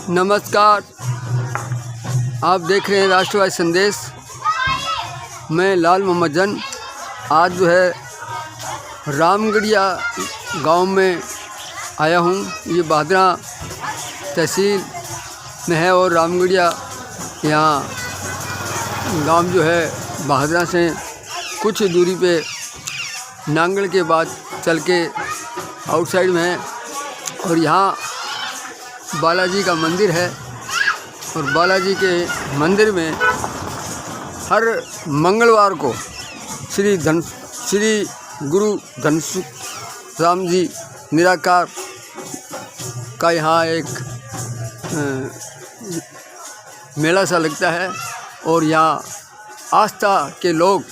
नमस्कार, आप देख रहे हैं राष्ट्रवादी संदेश। मैं लाल मोहम्मद जन आज जो है रामगढ़िया गांव में आया हूं। ये बहादरा तहसील में है और रामगढ़िया यहाँ गांव जो है बहादरा से कुछ दूरी पे नांगल के बाद चल के आउटसाइड में है। और यहाँ बालाजी का मंदिर है और बालाजी के मंदिर में हर मंगलवार को श्री गुरु धनसुख राम जी निराकार का यहाँ एक मेला सा लगता है। और यहाँ आस्था के लोग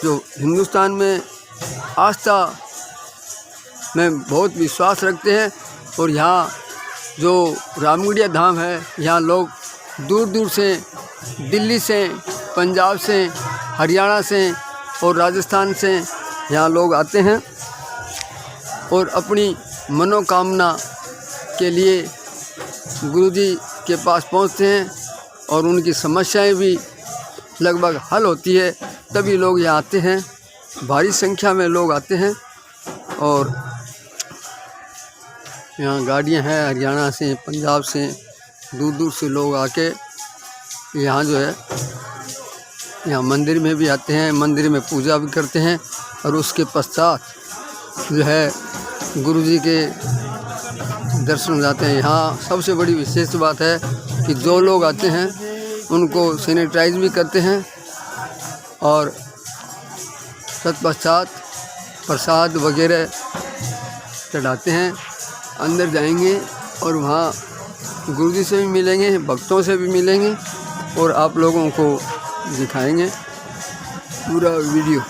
जो हिंदुस्तान में आस्था में बहुत विश्वास रखते हैं और यहाँ जो रामगढ़िया धाम है, यहाँ लोग दूर दूर से, दिल्ली से, पंजाब से, हरियाणा से और राजस्थान से यहाँ लोग आते हैं और अपनी मनोकामना के लिए गुरुजी के पास पहुँचते हैं और उनकी समस्याएं भी लगभग हल होती है। तभी लोग यहाँ आते हैं, भारी संख्या में लोग आते हैं। और यहाँ गाड़ियाँ हैं हरियाणा से, पंजाब से, दूर दूर से लोग आके यहाँ जो है यहाँ मंदिर में भी आते हैं, मंदिर में पूजा भी करते हैं। और उसके पश्चात जो है गुरुजी के दर्शन हो जाते हैं। यहाँ सबसे बड़ी विशेष बात है कि जो लोग आते हैं उनको सैनिटाइज भी करते हैं और तत्पश्चात प्रसाद वगैरह चढ़ाते हैं। अंदर जाएंगे और वहाँ गुरुजी से भी मिलेंगे, भक्तों से भी मिलेंगे और आप लोगों को दिखाएंगे पूरा वीडियो।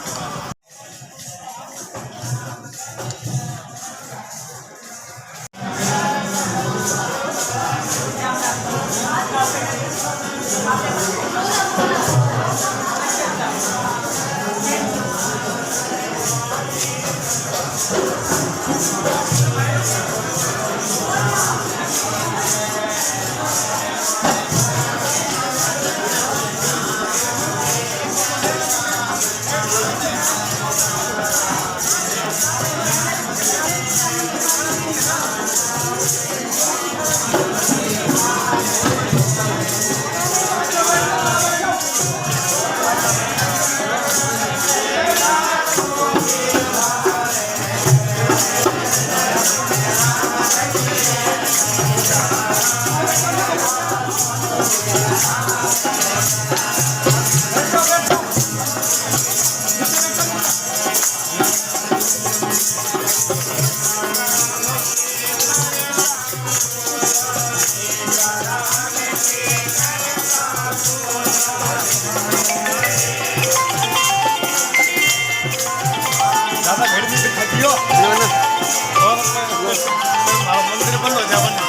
मंदिर बंद हो जाए।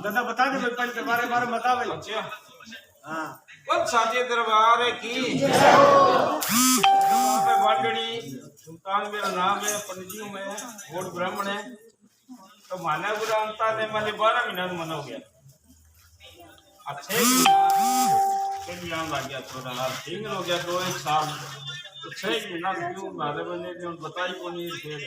दादा बता दे भाई पंच के बारे में बता भाई। अच्छा हां बहुत साजे दरबार की वाटड़ी सुल्तान मेरा नाम है, पंडितों में गोड ब्राह्मण है। तो माना बुरा अंता ने माने 12 महीना मना हो गया। अच्छे के नाम लग गया थोड़ा ठीक हो गया 2 एक साल तो 6 महीना क्यों मारे बने जो बताई को नहीं फिर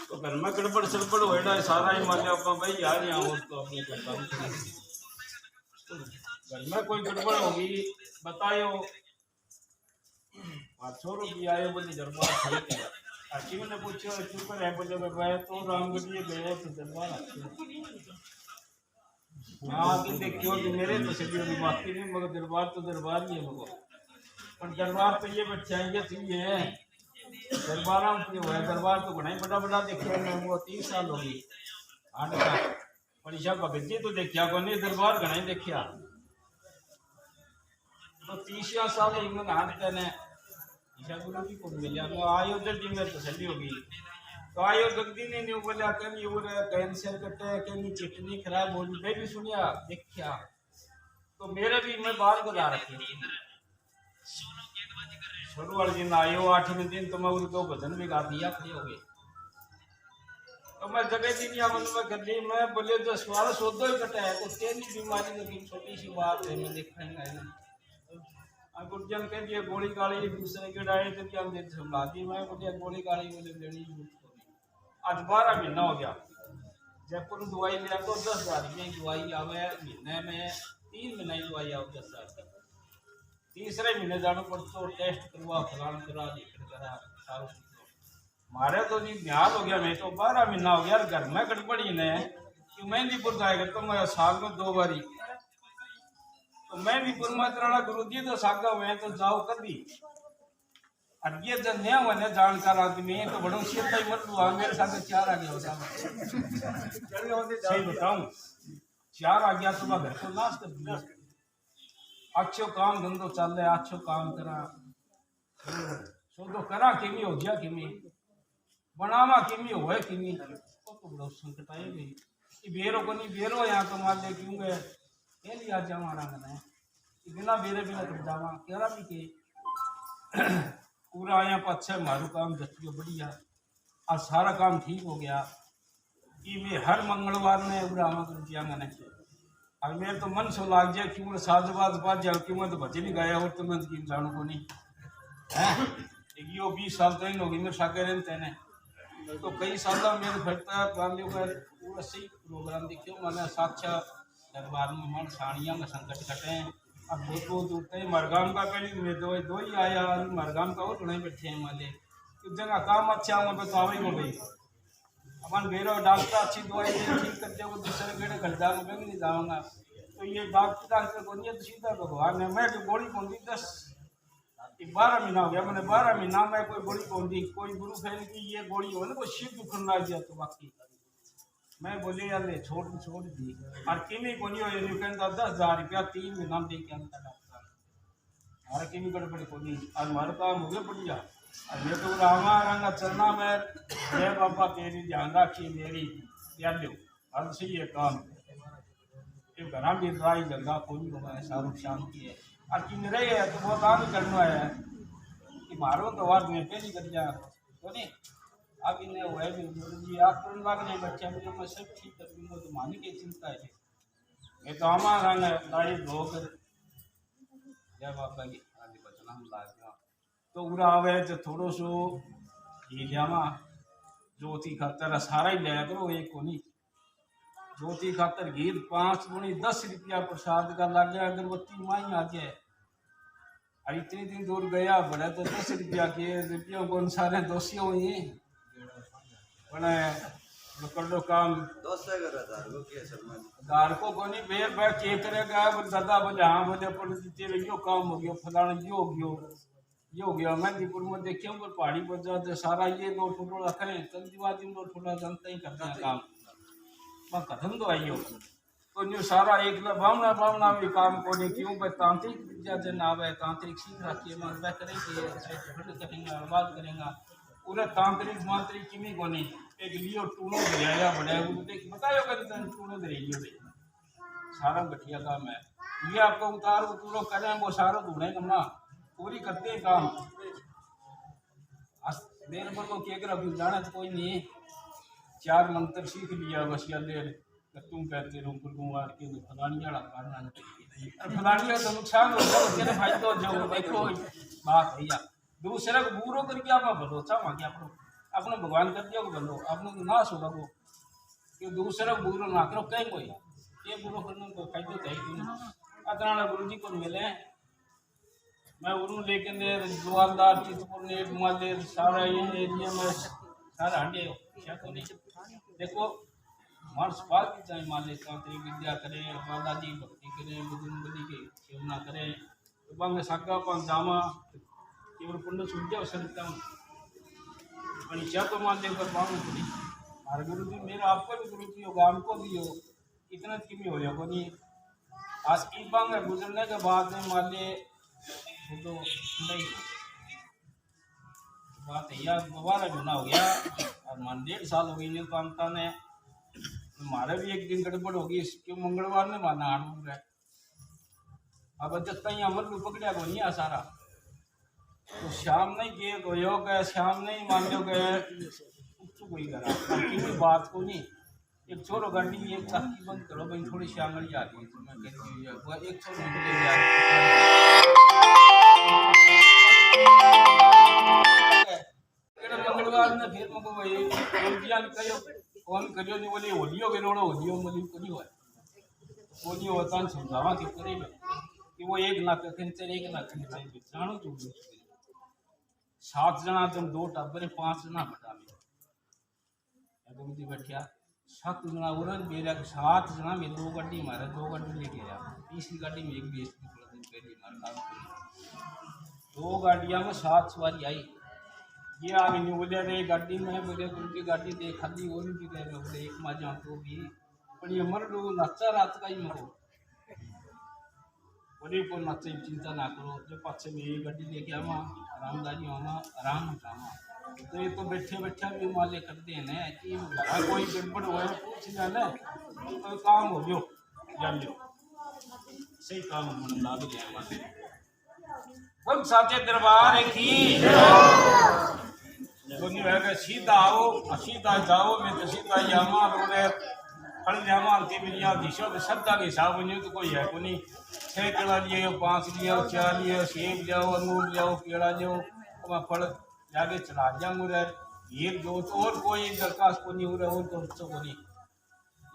तो घर में गड़बड़ सड़बड़ होएगा सारा ही मान लिया अपन भाई यार यहाँ हो तो अपने करता हूँ घर में कोई गड़बड़ होगी बतायो छोरो भी आए बोले दरबार ठीक है हाकिम ने पूछो चुप है बोले भाई तो रामगढ़ गए तो दरबार हाँ कि देखियो कि मेरे तो सभी बाकी नहीं मगर दरबार तो दरबार ही है मगो पर दरबार पे ये बच्चाएंगे तो ये है दरबार हुआ है दरबार तो बड़ा ही बड़ा बड़ा देखिए मैं वो 30 साल होगी आने का परीक्षा भगत जी तो देखिया को नहीं दरबार घना ही देखिया तो 30 साल इनमें हाथ ने ईशा गुरु जी को मिला मैं आयो उधर जी में तसल्ली होगी तो आयो गद्दी ने न्यू बोला कि ये वो कैंसर कटे कि चिटनी खराब हो गई मैं भी सुनिया देखिया तो मेरे भी मैं बाल गुजा रखी शुरू वाले दिन आयो 8वें दिन तो मैं उन 2 भजन भी गा दिया खड़े हो गए तो मैं जगह दिन या मन में गद्दी मैं बोले जो सवाल सोदो ही कटा है तो तेरी बीमारी लगी छोटी सी बात है मैं देखने है ना गुरजन कह दिए गोली गाली दूसरे के डाले तो क्या देख संभला दी मैं बोले गोली गाली बोले लेनी आज 12 महीना हो गया जयपुर दवाई लिया तो 10,000 की दवाई आवे महीने में 3 महीने की दवाई आओ 10,000 की तीसरे महीने जानो पड़तो टेस्ट करवा फलान करा जिक्र करा सारो मारे तो जी ध्यान हो गया मैं तो 12 महीना हो गया घर में गड़बड़ी ने कि मेहंदीपुर जाएगा तो मैं साल में 2 बारी तो मेहंदीपुर में इतना गुरु जी तो सागा मैं तो जाओ कभी और ये जब नया मैंने जानकार आदमी तो बड़ो सीधा ही मत हुआ मेरे साथ 4 आ गया होता सही बताऊं 4 आ गया तो मैं घर को नाश कर दिया अच्छो काम धंधो चल रहा अच्छो काम करा सो तो करा किमी हो गया किमी बनावा किमी होए किमी तो बड़ो संकट आए गई बेरो को नहीं बेरो यहाँ तो मान ले क्यों गए ये लिया जावा रंग बिना बेरे बिना कर जावा कह भी के पूरा आया पच्छे मारू काम दस्तियों बढ़िया और सारा काम ठीक हो गया कि मैं हर मंगलवार ने उड़ावा कर दिया मैंने और मेरे तो मन सो लाग जाए क्यों साजबाज बाज जाओ क्यों मैं तो भजन ही गाया और तो मैं तो जानो को नहीं है यो 20 साल तो इन होगी मेरे सागे रहते हैं तो कई साल मेरे फटता गांधी पर पूरा सही प्रोग्राम देखियो मैंने साक्षात दरबार में मन साड़ियाँ में संकट कटे हैं अब बहुत दूरते हैं मरगाम का पहले में दो ही आया मरगाम का और नहीं बैठे हैं माले तो जगह काम अच्छा हुआ तो आवे हो गई अपन बेरो डॉक्टर अच्छी दवाई ठीक करते वो दूसरे गेड़े खरीदा मैं भी नहीं जाऊँगा तो ये डॉक्टर को नहीं तो सीधा भगवान ने मैं जो गोली कौन दी 12 महीना हो गया मैंने 12 महीना में कोई गोली कौन दी कोई गुरु फैल की ये गोली हो ना कोई शिव दुखन लग गया तो बाकी मैं बोले यार ले छोड़ दी और किमी को नहीं हो कहता 10,000 रुपया 3 महीना दे के अंदर डॉक्टर हमारा किमी गड़बड़ी को नहीं और हमारे काम हो गया बढ़िया और मैं तो रामा रंगा चलना मैं जय बाबा तेरी ध्यान रखी मेरी यार लो हर से ये काम ये घर भी दवाई गंगा कोई होगा शाहरुख शांति है और किन रहे है तो वो काम ही करना है कि मारो तो वाद में पहली कर जा तो नहीं अब इन्हें हुआ भी जी आप तुरंत भाग नहीं बच्चे मुझे मैं सब ठीक कर दूँगा तो मानी की चिंता है मैं तो हमारा लाई धोकर जय बाबा की आदि बचना हम ला तो पूरा आवे तो थोड़ो सो ये जावा ज्योति खातर सारा ही लिया करो एक को नहीं ज्योति खातर घी 5 गुनी 10 रुपया प्रसाद का लग गया अगरबत्ती माई आ जाए और इतनी दिन दूर गया बड़े तो 10 रुपया के रुपयों को सारे दोषियों हुई बने कर काम दार को कोनी बेर बैठ चेक करेगा दादा बोले हाँ बोले पर तेरे यो काम हो गया फलाना ये हो गया मेहंदीपुर में देखिए ऊपर पहाड़ी पर जाते सारा ये 2 टुकड़ा रखे चंदीवादी 2 टुकड़ा जनता ही करते हैं काम मैं कथन तो आई हो तो जो सारा एक बावना भी काम को नहीं क्यों भाई तांत्रिक विद्या जन आवे तांत्रिक सीख रखिए मैं वह करेंगे करेंगे बात करेंगे पूरा तांत्रिक मांत्रिक किमी को नहीं एक लियो टूनो दरिया बड़ा है वो देख बतायो कर टूनो दरिया दे सारा गठिया काम है ये आपको उतारो करें वो सारा ढूंढे करना पूरी करते हैं काम मेरे पर को क्या कर अभी जाना तो कोई नहीं 4 मंत्र सीख लिया बस या तुम कहते रहो कुमार के फलानी करना फलानी का तो नुकसान हो गया तेरे फायदो जो देखो बात है या दूसरे को बुरो करके आप भरोसा मांगे अपने भगवान कर दिया भलो अपने नाश होगा वो कि दूसरे को बुरो ना करो कहीं कोई ये बुरो करने को फायदो तो है ही नहीं। अतराना गुरु जी को मिले मैं उन्होंने लेके ने जवालदार चितपुर ने मालेर सारा ये एरिया में सारा हंडे क्या तो नहीं देखो मानस पाल की चाहे माले कांतरी विद्या करे बालाजी भक्ति करे बुजुर्ग बलि के सेवना करे तो बांगे साका पान दामा केवल पुण्य सुविधा संता आणि क्या तो मान लेकर बांगे पड़ी हमारे गुरु जी मेरा आपको भी गुरु जी होगा हमको भी हो इतना की भी हो जाएगा नहीं आज की बांगे गुजरने के बाद में माले तो नहीं बात है यार दोबारा जुना हो गया और मान 1.5 साल हो गई नहीं तो अंता ने हमारे भी एक दिन गड़बड़ होगी क्यों मंगलवार ने माना आड़ू है अब जब तक अमर भी पकड़ा को नहीं आ सारा तो शाम नहीं किए तो योग है शाम नहीं मान लो गए कोई करा की बात को नहीं एक छोरो गाड़ी एक ताकी बंद करो भाई थोड़ी शांगड़ी आ रही है तो मैं कहती एक छोरो मंगलवार ने फिर मको भाई कहो फोन करियो नहीं बोली होलियो के रोड़ो होलियो बोली को नहीं हुआ होली होता समझावा के करे कि वो एक ना कखन एक ना कखन चाहिए जानो जो 7 जना तुम 2 टब्बर 5 जना बटा में तो मुझे बैठा 7 जना उरन मेरा 7 जना में 2 गाड़ी मारे 2 गाड़ी लेके आया तीसरी गाड़ी में एक बेइज्जती कर दी पहली मार काम 2 गाड़ियां में 7 सवारी आई ये आगे नहीं बोले रे गाड़ी में बोले उनकी गाड़ी देख खाली वो नहीं दे रहे बोले एक माँ तो भी पर ये मर लोग नच्चा रात का ही मरो बोले को नच्चे चिंता ना करो जो पाछे में ये गाड़ी लेके आवा आरामदारी आवा आराम कामा तो ये तो बैठे बैठे भी माले करते हैं कि कोई गड़बड़ हो पूछ जाना तो काम हो जो जान लो सही काम मन ला भी लिया माले बोल साचे दरबार की बोनी है सीधा आओ सीधा जाओ मैं तो सीधा यामा रोडे फल यामा के बिलिया दिशो के शब्दा के हिसाब नहीं तो कोई है कोनी 6 केला लिए 5 लिए 4 लिए सेब जाओ अंगूर जाओ केला जाओ और फल जाके चला जाऊंगा रे ये जो तो और कोई दरखास्त को नहीं हो रहा और तो कोनी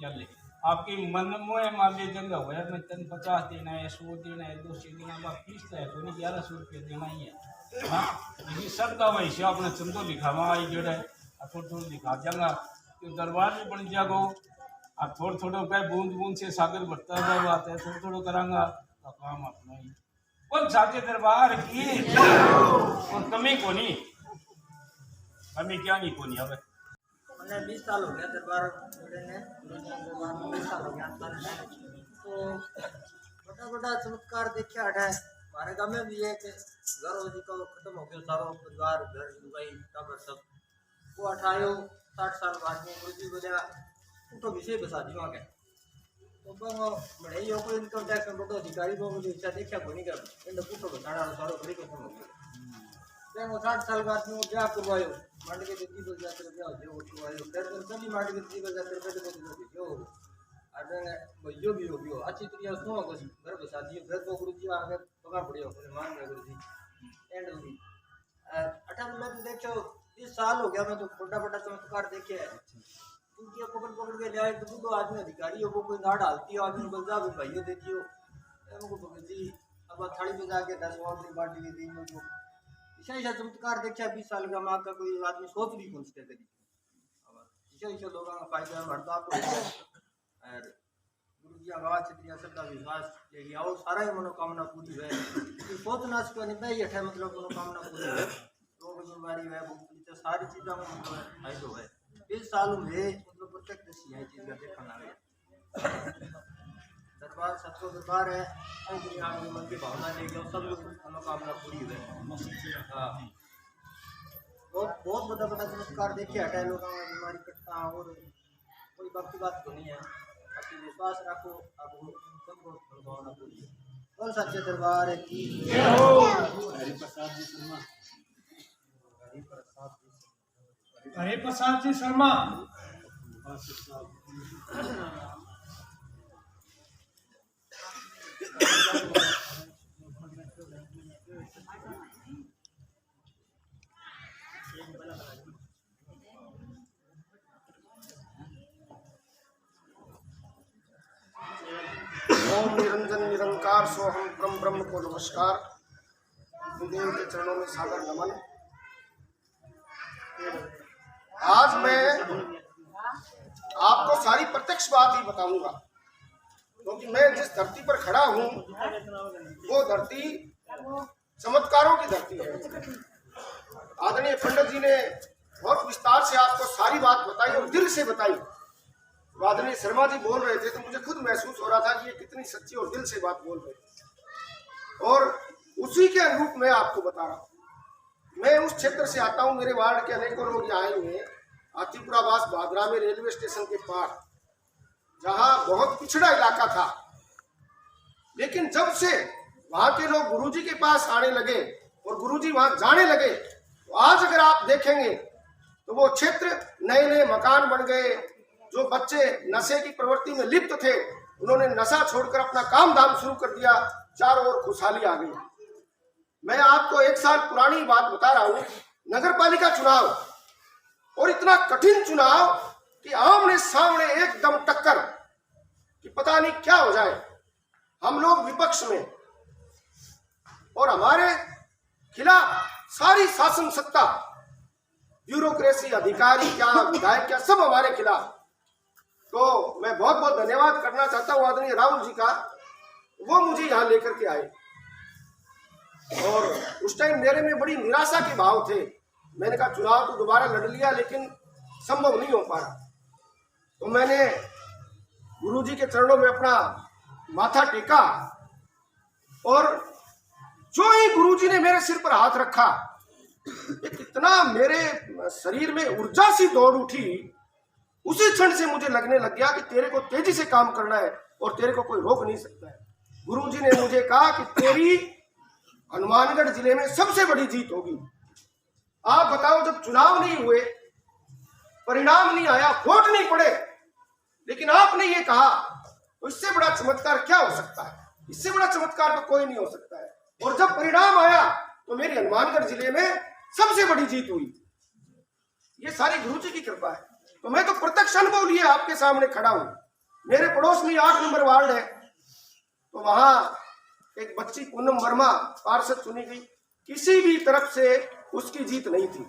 चल आपकी मन में मान लीजिए जंगा हुआ है मैं 50 देना है 100 देना है 200 देना है फीस है तो नहीं 1100 रुपये देना ही है ये सब का वैसे अपने चंदो लिखावा आई जड़ है थोड़ा थोड़ा लिखा जाऊंगा तो दरबार भी बन जागो अब थोड़ा थोड़ा कह बूंद बूंद से सागर बढ़ता जा बात है थोड़ा थोड़ा करांगा तो काम अपना ही कौन साचे दरबार की और कमी को नहीं कमी क्या नहीं को नहीं अब मैंने 20 साल हो गया दरबार ने दरबार में 20 साल हो गया तो बड़ा बड़ा चमत्कार देखा है हमारे गाँव में भी है कि घर जी का खत्म हो गया सारो परिवार घर भाई टाबर सब वो 60 साल बाद में गुरु जी बोलिया उठो विषय बसा दी वहाँ के तो बड़े ही कोई इनकम टैक्स में बड़ो अधिकारी को मुझे इच्छा देखा को नहीं कर इन उठो बताना सारो घड़ी खत्म हो गया वो 60 साल बाद में ब्याह करवायो मांड के दीदी बोल जाते ब्याह जो करवायो फिर सभी मांड के दीदी बोल जाते बेटे को जो अरे भैयो भी हो गयो अच्छी तरीके से सुनो घर बसा दियो फिर तो गुरु जी आगे पगा पड़ियो मान गए गुरु जी एंड हो गई 18 में तो देखो 30 साल हो गया मैं तो बड़ा बड़ा चमत्कार देखे है उनकी पकड़ के जाए तो दो आदमी अधिकारी हो वो कोई ना डालती हो आदमी बोल जा भाइयों देखियो हमको भगत जी अब थाली पे जाके 10 और की बाटी के दी जो ऐसा चमत्कार देखा 20 साल का माँ का कोई आदमी सोच भी कौन सकते कभी ऐसा लोगों का फायदा बढ़ता आपको और गुरु जी आवाज क्षेत्रीय सबका विश्वास लेके आओ सारा ही मनोकामना पूरी है कि सोच ना सको नहीं है मतलब मनोकामना पूरी है रोग बीमारी है भूख सारी चीज़ों में मतलब फायदो है 20 साल में मतलब प्रत्यक्ष है चीज़ का देखना है दरबार सत्सो दरबार है और मन की भावना लेके सब मनोकामना पूरी है हाँ बहुत बड़ा बड़ा चमत्कार देखे हटाए लोगों में बीमारी कटता और कोई बाकी बात तो नहीं है बाकी विश्वास रखो आप सबको भावना पूरी बोल सच्चे दरबार की हरिप्रसाद जी शर्मा ओम निरंजन निरंकार सोहम ब्रह्म ब्रह्म को नमस्कार। गुरुदेव के चरणों में सादर नमन। आज मैं आपको सारी प्रत्यक्ष बात ही बताऊंगा, क्योंकि मैं जिस धरती पर खड़ा हूं वो धरती चमत्कारों की धरती है। आदरणीय पंडित जी ने बहुत विस्तार से आपको सारी बात बताई और दिल से बताई। आदरणीय शर्मा जी बोल रहे थे तो मुझे खुद महसूस हो रहा था कि ये कितनी सच्ची और दिल से बात बोल रहे थे, और उसी के अनुरूप मैं आपको बता रहा हूँ। मैं उस क्षेत्र से आता हूँ, मेरे वार्ड के अनेकों लोग यहाँ आए हुए हैं। हाथीपुरावास भादरा में रेलवे स्टेशन के पार, जहाँ बहुत पिछड़ा इलाका था, लेकिन जब से वहाँ के लोग गुरुजी के पास आने लगे और गुरुजी वहाँ जाने लगे, तो आज अगर आप देखेंगे तो वो क्षेत्र नए नए मकान बन गए। जो बच्चे नशे की प्रवृत्ति में लिप्त थे, उन्होंने नशा छोड़कर अपना काम धाम शुरू कर दिया। चारों ओर खुशहाली आ गई। मैं आपको 1 साल पुरानी बात बता रहा हूँ। नगर पालिका चुनाव, और इतना कठिन चुनाव कि आमने सामने एकदम टक्कर कि पता नहीं क्या हो जाए। हम लोग विपक्ष में और हमारे खिलाफ सारी शासन सत्ता, ब्यूरोक्रेसी, अधिकारी क्या, विधायक क्या, सब हमारे खिलाफ। तो मैं बहुत बहुत धन्यवाद करना चाहता हूँ आदरणीय राहुल जी का। वो मुझे यहाँ लेकर के आए, और उस टाइम मेरे में बड़ी निराशा के भाव थे। मैंने कहा चुनाव तो दोबारा लड़ लिया, लेकिन संभव नहीं हो पा रहा। तो मैंने गुरुजी के चरणों में अपना माथा टेका, और जो ही गुरुजी ने मेरे सिर पर हाथ रखा, इतना मेरे शरीर में ऊर्जा सी दौड़ उठी। उसी क्षण से मुझे लगने लग गया कि तेरे को तेजी से काम करना है और तेरे को कोई रोक नहीं सकता है। गुरुजी ने मुझे कहा कि तेरी हनुमानगढ़ जिले में सबसे बड़ी जीत होगी। आप बताओ, जब चुनाव नहीं हुए, परिणाम नहीं आया, वोट नहीं पड़े, लेकिन आपने ये कहा, तो इससे बड़ा चमत्कार क्या हो सकता है? इससे बड़ा चमत्कार तो कोई नहीं हो सकता है। और जब परिणाम आया तो मेरी हनुमानगढ़ जिले में सबसे बड़ी जीत हुई। ये सारी गुरुजी की कृपा है। तो मैं तो प्रत्यक्ष अनुभव लिए आपके सामने खड़ा हूं। मेरे पड़ोस में 8 नंबर वार्ड है, तो वहां एक बच्ची पूनम वर्मा पार्षद चुनी गई। किसी भी तरफ से उसकी जीत नहीं थी।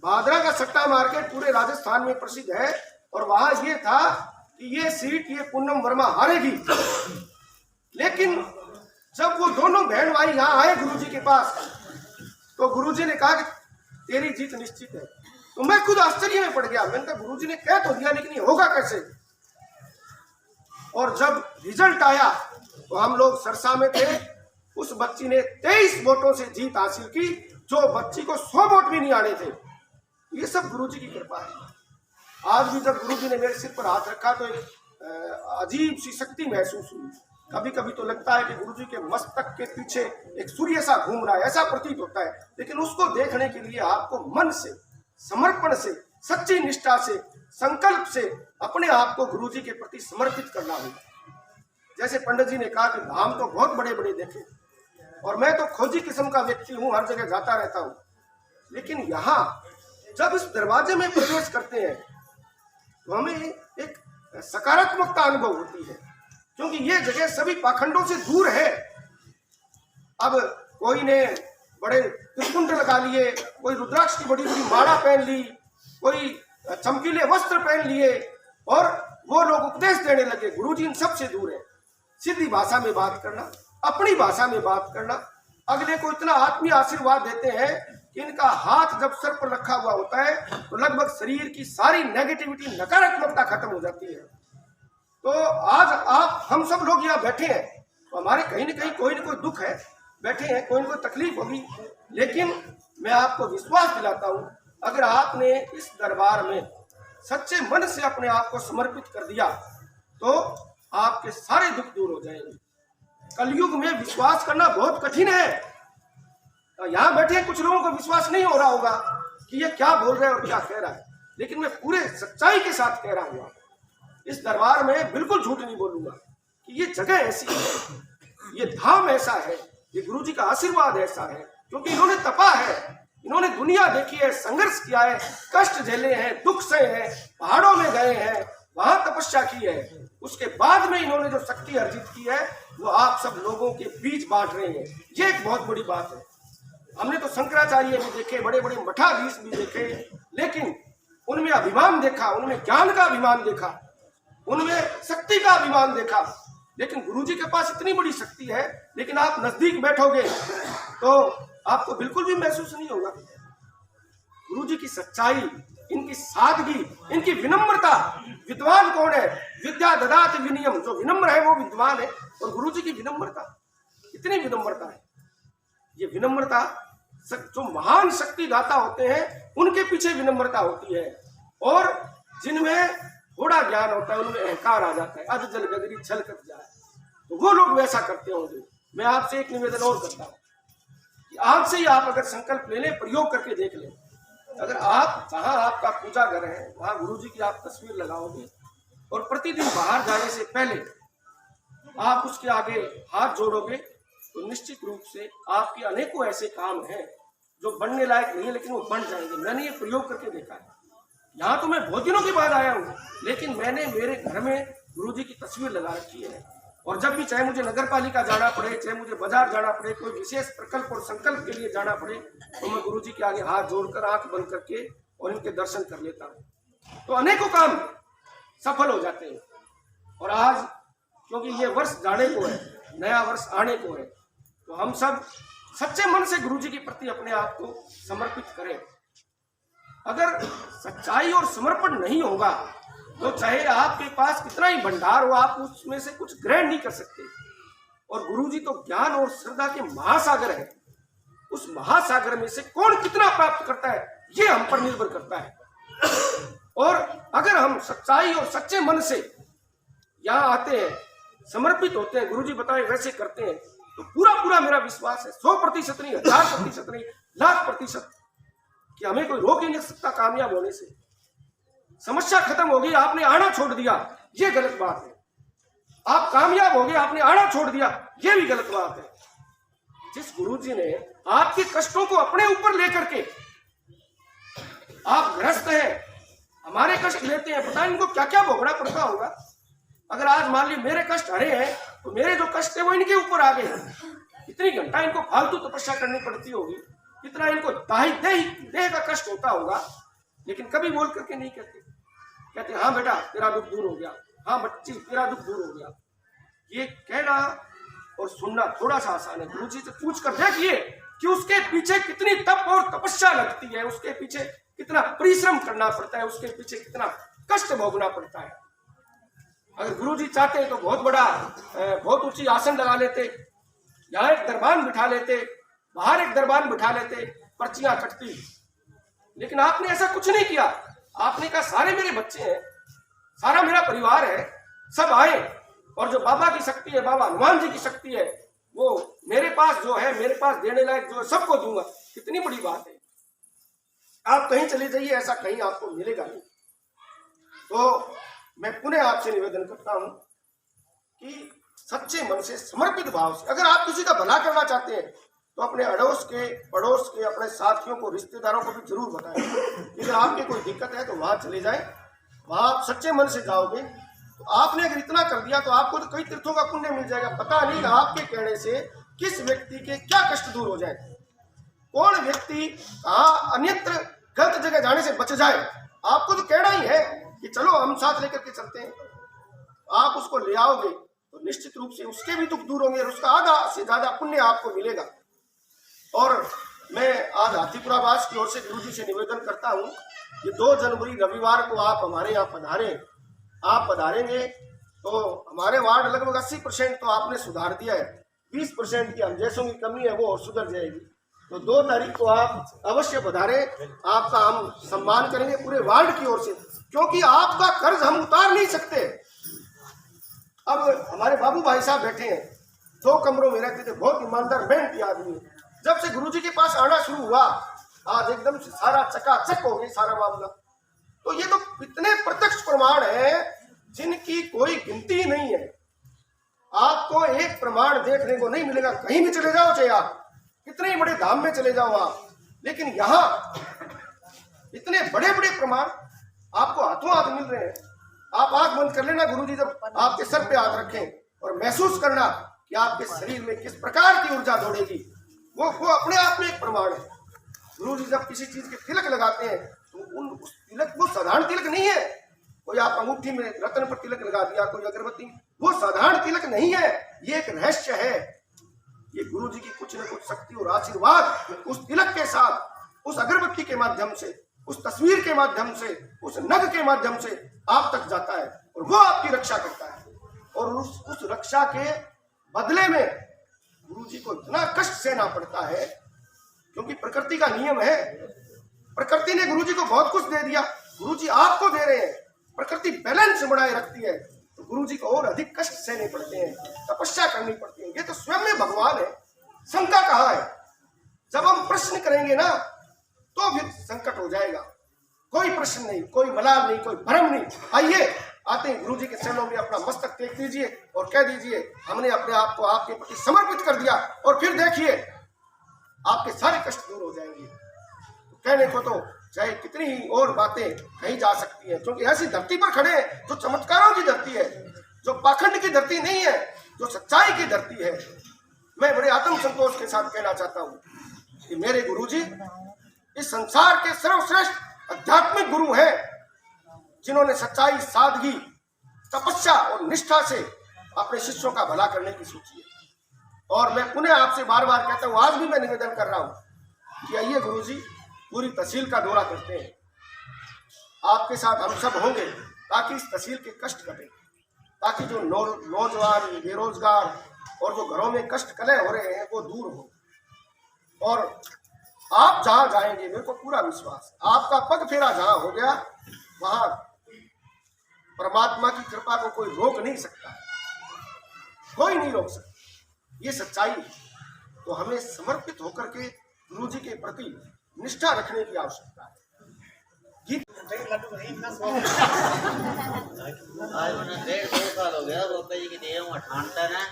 भादरा का सट्टा मार्केट पूरे राजस्थान में प्रसिद्ध है, और वहां ये था कि ये सीट ये पूनम वर्मा हारेगी। लेकिन जब वो दोनों बहन भाई यहाँ आए गुरुजी के पास, तो गुरुजी ने कहा कि तेरी जीत निश्चित है। तो मैं खुद आश्चर्य में पड़ गया। मैंने कहा गुरुजी ने कह तो दिया, लेकिन ये होगा कैसे? और जब रिजल्ट आया तो हम लोग सरसा में थे। उस बच्ची ने 23 वोटों से जीत हासिल की, जो बच्ची को 100 वोट भी नहीं आने थे। ये सब गुरुजी की कृपा है। आज भी जब गुरुजी ने मेरे सिर पर हाथ रखा तो एक अजीब सी शक्ति महसूस हुई। कभी कभी तो लगता है कि गुरुजी के मस्तक के पीछे एक सूर्य सा घूम रहा है, ऐसा प्रतीत होता है। लेकिन उसको देखने के लिए आपको मन से, समर्पण से, सच्ची निष्ठा से, संकल्प से अपने आप को गुरुजी के प्रति समर्पित करना होगा। जैसे पंडित जी ने कहा कि धाम तो बहुत बड़े बड़े देखे, और मैं तो खोजी किस्म का व्यक्ति हूँ, हर जगह जाता रहता हूँ। लेकिन यहाँ जब इस दरवाजे में प्रवेश करते हैं तो हमें एक सकारात्मकता अनुभव होती है, क्योंकि ये जगह सभी पाखंडों से दूर है। अब कोई ने बड़े त्रिकुंड लगा लिए, कोई रुद्राक्ष की बड़ी बड़ी माला पहन ली, कोई चमकीले वस्त्र पहन लिए, और वो लोग उपदेश देने लगे। गुरुजी इन सबसे दूर है। सीधी भाषा में बात करना, अपनी भाषा में बात करना, अगले को इतना आत्मीय आशीर्वाद देते हैं कि इनका हाथ जब सर पर रखा हुआ होता है तो लगभग शरीर की सारी नेगेटिविटी, नकारात्मकता खत्म हो जाती है। तो आज आप हम सब लोग यहाँ बैठे हैं, तो हमारे कहीं न कहीं कोई न कोई दुख है, बैठे हैं, कोई न कोई तकलीफ होगी। लेकिन मैं आपको विश्वास दिलाता हूँ, अगर आपने इस दरबार में सच्चे मन से अपने आप को समर्पित कर दिया तो आपके सारे दुख दूर हो जाएंगे। कलयुग में विश्वास करना बहुत कठिन है। यहाँ बैठे कुछ लोगों को विश्वास नहीं हो रहा होगा कि ये क्या बोल रहे हैं और क्या कह रहा है, लेकिन मैं पूरे सच्चाई के साथ कह रहा हूँ। इस दरबार में बिल्कुल झूठ नहीं बोलूंगा कि ये जगह ऐसी है, ये धाम ऐसा है, ये गुरुजी का आशीर्वाद ऐसा है, क्योंकि इन्होंने तपा है, इन्होंने दुनिया देखी है, संघर्ष किया है, कष्ट झेले हैं, दुख सहे हैं, पहाड़ों में गए हैं, वहां तपस्या की है। उसके बाद में इन्होंने जो शक्ति अर्जित की है वो आप सब लोगों के बीच बांट रहे हैं। ये एक बहुत बड़ी बात है। हमने तो शंकराचार्य भी देखे, बड़े बड़े मठाधीश भी देखे, लेकिन उनमें अभिमान देखा, उनमें ज्ञान का अभिमान देखा, उनमें शक्ति का अभिमान देखा। लेकिन गुरुजी के पास इतनी बड़ी शक्ति है, लेकिन आप नजदीक बैठोगे तो आपको बिल्कुल भी महसूस नहीं होगा। गुरुजी की सच्चाई, इनकी सादगी, इनकी विनम्रता। विद्वान कौन है? विद्या ददाति विनयम। जो विनम्र है वो विद्वान है। और गुरुजी की विनम्रता, इतनी विनम्रता है। ये विनम्रता, जो महान शक्तिदाता होते हैं उनके पीछे विनम्रता होती है। और जिनमें थोड़ा ज्ञान होता है उनमें अहंकार आ जाता है, अध जल गगरी छलकत जाए, तो वो लोग वैसा करते होंगे। मैं आपसे एक निवेदन और करता हूँ कि आज से ही आप अगर संकल्प ले लें, प्रयोग करके देख लें। अगर आप जहाँ आपका पूजा घर है वहाँ गुरुजी की आप तस्वीर लगाओगे और प्रतिदिन बाहर जाने से पहले आप उसके आगे हाथ जोड़ोगे, तो निश्चित रूप से आपके अनेकों ऐसे काम हैं जो बनने लायक नहीं है, लेकिन वो बन जाएंगे। मैंने ये प्रयोग करके देखा है। यहाँ तो मैं बहुत दिनों के बाद आया हूँ, लेकिन मैंने मेरे घर में गुरुजी की तस्वीर लगा रखी है। और जब भी चाहे मुझे नगर पालिका जाना पड़े, चाहे मुझे बाजार जाना पड़े, कोई विशेष प्रकल्प और संकल्प के लिए जाना पड़े, तो मैं गुरुजी के आगे हाथ जोड़कर आंख बंद करके और इनके दर्शन कर लेता हूँ। तो अनेकों काम सफल हो जाते हैं। और आज क्योंकि ये वर्ष जाने को है, नया वर्ष आने को है, तो हम सब सच्चे मन से गुरुजी के प्रति अपने आप को समर्पित करें। अगर सच्चाई और समर्पण नहीं होगा तो चाहे आपके पास कितना ही भंडार हो, आप उसमें से कुछ ग्रहण नहीं कर सकते। और गुरुजी तो ज्ञान और श्रद्धा के महासागर है। उस महासागर में से कौन कितना प्राप्त करता है ये हम पर निर्भर करता है। और अगर हम सच्चाई और सच्चे मन से यहाँ आते हैं, समर्पित होते हैं, गुरुजी बताए वैसे करते हैं, तो पूरा पूरा मेरा विश्वास है 100% नहीं, 1000% नहीं, 1,00,000% कि हमें कोई रोक ही नहीं सकता कामयाब होने से। समस्या खत्म हो गई, आपने आना छोड़ दिया, ये गलत बात है। आप कामयाब हो गए, आपने आना छोड़ दिया, ये भी गलत बात है। जिस गुरुजी ने आपके कष्टों को अपने ऊपर लेकर के, आप ग्रस्त हैं, हमारे कष्ट लेते हैं, पता नहीं इनको क्या क्या भोगना पड़ता होगा। अगर आज मान ली मेरे कष्ट हरे हैं तो मेरे जो कष्ट है वो इनके ऊपर आ गए। इतनी घंटा इनको फालतू तपस्या करनी पड़ती होगी, इतना इनको देह का कष्ट होता होगा, लेकिन कभी बोल करके नहीं कहते। कहते हाँ बेटा तेरा दुख दूर हो गया, हाँ बच्ची तेरा दुख दूर हो गया। ये कहना और सुनना थोड़ा सा आसान है। गुरुजी से पूछ कर देखिए कि उसके पीछे कितनी तप और तपस्या लगती है, उसके पीछे कितना परिश्रम करना पड़ता है, उसके पीछे कितना कष्ट भोगना पड़ता है। अगर गुरुजी चाहते तो बहुत बड़ा, बहुत ऊंची आसन लगा लेते, यहाँ एक दरबान बिठा लेते, बाहर एक दरबान बिठा लेते, पर्चियां कटती। लेकिन आपने ऐसा कुछ नहीं किया। आपने कहा सारे मेरे बच्चे हैं, सारा मेरा परिवार है, सब आए, और जो बाबा की शक्ति है, बाबा हनुमान जी की शक्ति है, वो मेरे पास जो है, मेरे पास देने लायक जो है सबको दूंगा। कितनी बड़ी बात है। आप कहीं चले जाइए, ऐसा कहीं आपको मिलेगा नहीं। तो मैं पुनः आपसे निवेदन करता हूं कि सच्चे मन से, समर्पित भाव से, अगर आप किसी का भला करना चाहते हैं तो अपने अड़ोस के, पड़ोस के, अपने साथियों को, रिश्तेदारों को भी जरूर बताएं कि अगर आपकी कोई दिक्कत है तो वहां चले जाएं। वहां आप सच्चे मन से जाओगे तो आपने अगर इतना कर दिया तो आपको तो कई तीर्थों का पुण्य मिल जाएगा। पता नहीं आपके कहने से किस व्यक्ति के क्या कष्ट दूर हो जाए, कौन व्यक्ति कहाँ अन्यत्र गलत जगह जाने से बच जाए। आपको तो कहना ही है कि चलो हम साथ लेकर के चलते हैं। आप उसको ले आओगे तो निश्चित रूप से उसके भी दुख दूर होंगे और उसका आधा से ज्यादा पुण्य आपको मिलेगा। और मैं आज हाथीपुरा वास की ओर से गुरुजी से निवेदन करता हूँ कि 2 जनवरी रविवार को आप हमारे यहाँ पधारें। आप पधारेंगे तो हमारे वार्ड लगभग 80% तो आपने सुधार दिया है, 20% की हम जैसों की कमी है वो और सुधर जाएगी। तो 2 तारीख को आप अवश्य पधारें, आपका हम सम्मान करेंगे पूरे वार्ड की ओर से, क्योंकि आपका कर्ज हम उतार नहीं सकते। अब हमारे बाबू भाई साहब बैठे हैं, 2 कमरों में रहते थे, बहुत ईमानदार मेहनती आदमी। जब से गुरुजी के पास आना शुरू हुआ, आज एकदम से सारा चकाचक हो गई सारा मामला। तो ये तो इतने प्रत्यक्ष प्रमाण है जिनकी कोई गिनती नहीं है। आपको एक प्रमाण देखने को नहीं मिलेगा, कहीं भी चले जाओ, चाहे आप कितने बड़े धाम में चले जाओ आप, लेकिन यहाँ इतने बड़े बड़े प्रमाण आपको हाथों हाथ मिल रहे हैं। आप आंख बंद कर लेना, गुरुजी जब आपके सर पे हाथ रखें और महसूस करना कि आपके शरीर में किस प्रकार की ऊर्जा दौड़ेगी। वो अपने आप में एक प्रमाण है। गुरुजी जब किसी चीज के तिलक लगाते हैं तो उस तिलक, वो साधारण तिलक नहीं है। कोई आप अंगूठी में रत्न पर तिलक लगा दिया, कोई अगरबत्ती, वो साधारण तिलक नहीं है। ये एक रहस्य है। ये गुरुजी की कुछ न कुछ शक्ति और आशीर्वाद उस तिलक के साथ, उस अगरबत्ती के माध्यम से, उस तस्वीर के माध्यम से, उस नग के माध्यम से आप तक जाता है और वो आपकी रक्षा करता है। और उस रक्षा के बदले में गुरुजी को इतना कष्ट सहना पड़ता है, क्योंकि प्रकृति का नियम है। प्रकृति ने गुरुजी को बहुत कुछ दे दिया, गुरुजी आपको दे रहे हैं। प्रकृति बैलेंस बनाए रखती है तो गुरुजी को और अधिक कष्ट सहने पड़ते हैं, तपस्या करनी पड़ती है। ये तो स्वयं में भगवान है। शंका कहाँ है? जब हम प्रश्न करेंगे ना तो फिर संकट हो जाएगा। कोई प्रश्न नहीं, कोई मलाल नहीं, कोई भ्रम नहीं। आइए, आते हैं गुरुजी के चरणों में अपना मस्तक टेक दीजिए और कह दीजिए हमने अपने आप को आपके प्रति समर्पित कर दिया, और फिर देखिए आपके सारे कष्ट दूर हो जाएंगे। कहने को तो चाहे कितनी ही और बातें कही जा सकती हैं, क्योंकि ऐसी धरती पर खड़े हैं जो चमत्कारों की धरती है, जो पाखंड की धरती नहीं है, जो सच्चाई की धरती है। मैं बड़े आत्म संतोष के साथ कहना चाहता हूँ कि मेरे गुरुजी इस संसार के सर्वश्रेष्ठ आध्यात्मिक गुरु हैं, जिन्होंने सच्चाई, सादगी, तपस्या और निष्ठा से अपने शिष्यों का भला करने की सोची है। और मैं पुनः आपसे बार बार कहता हूँ, आज भी मैं निवेदन कर रहा हूँ कि आइए गुरुजी, पूरी तहसील का दौरा करते हैं। आपके साथ हम सब होंगे ताकि इस तहसील के कष्ट कटें, ताकि जो नौजवान, बेरोजगार और जो घरों में कष्ट कलह हो रहे हैं वो दूर हो। और आप जहां जाएंगे, मेरे को पूरा विश्वास, आपका पग फेरा जहां हो गया वहां परमात्मा की कृपा को कोई रोक नहीं सकता, कोई नहीं रोक सकता। ये सच्चाई है। तो हमें समर्पित होकर के गुरुजी के प्रति निष्ठा रखने की आवश्यकता है। आज मैंने 1.5-2 साल हो गया बाबा जी की देह में ठानता ना,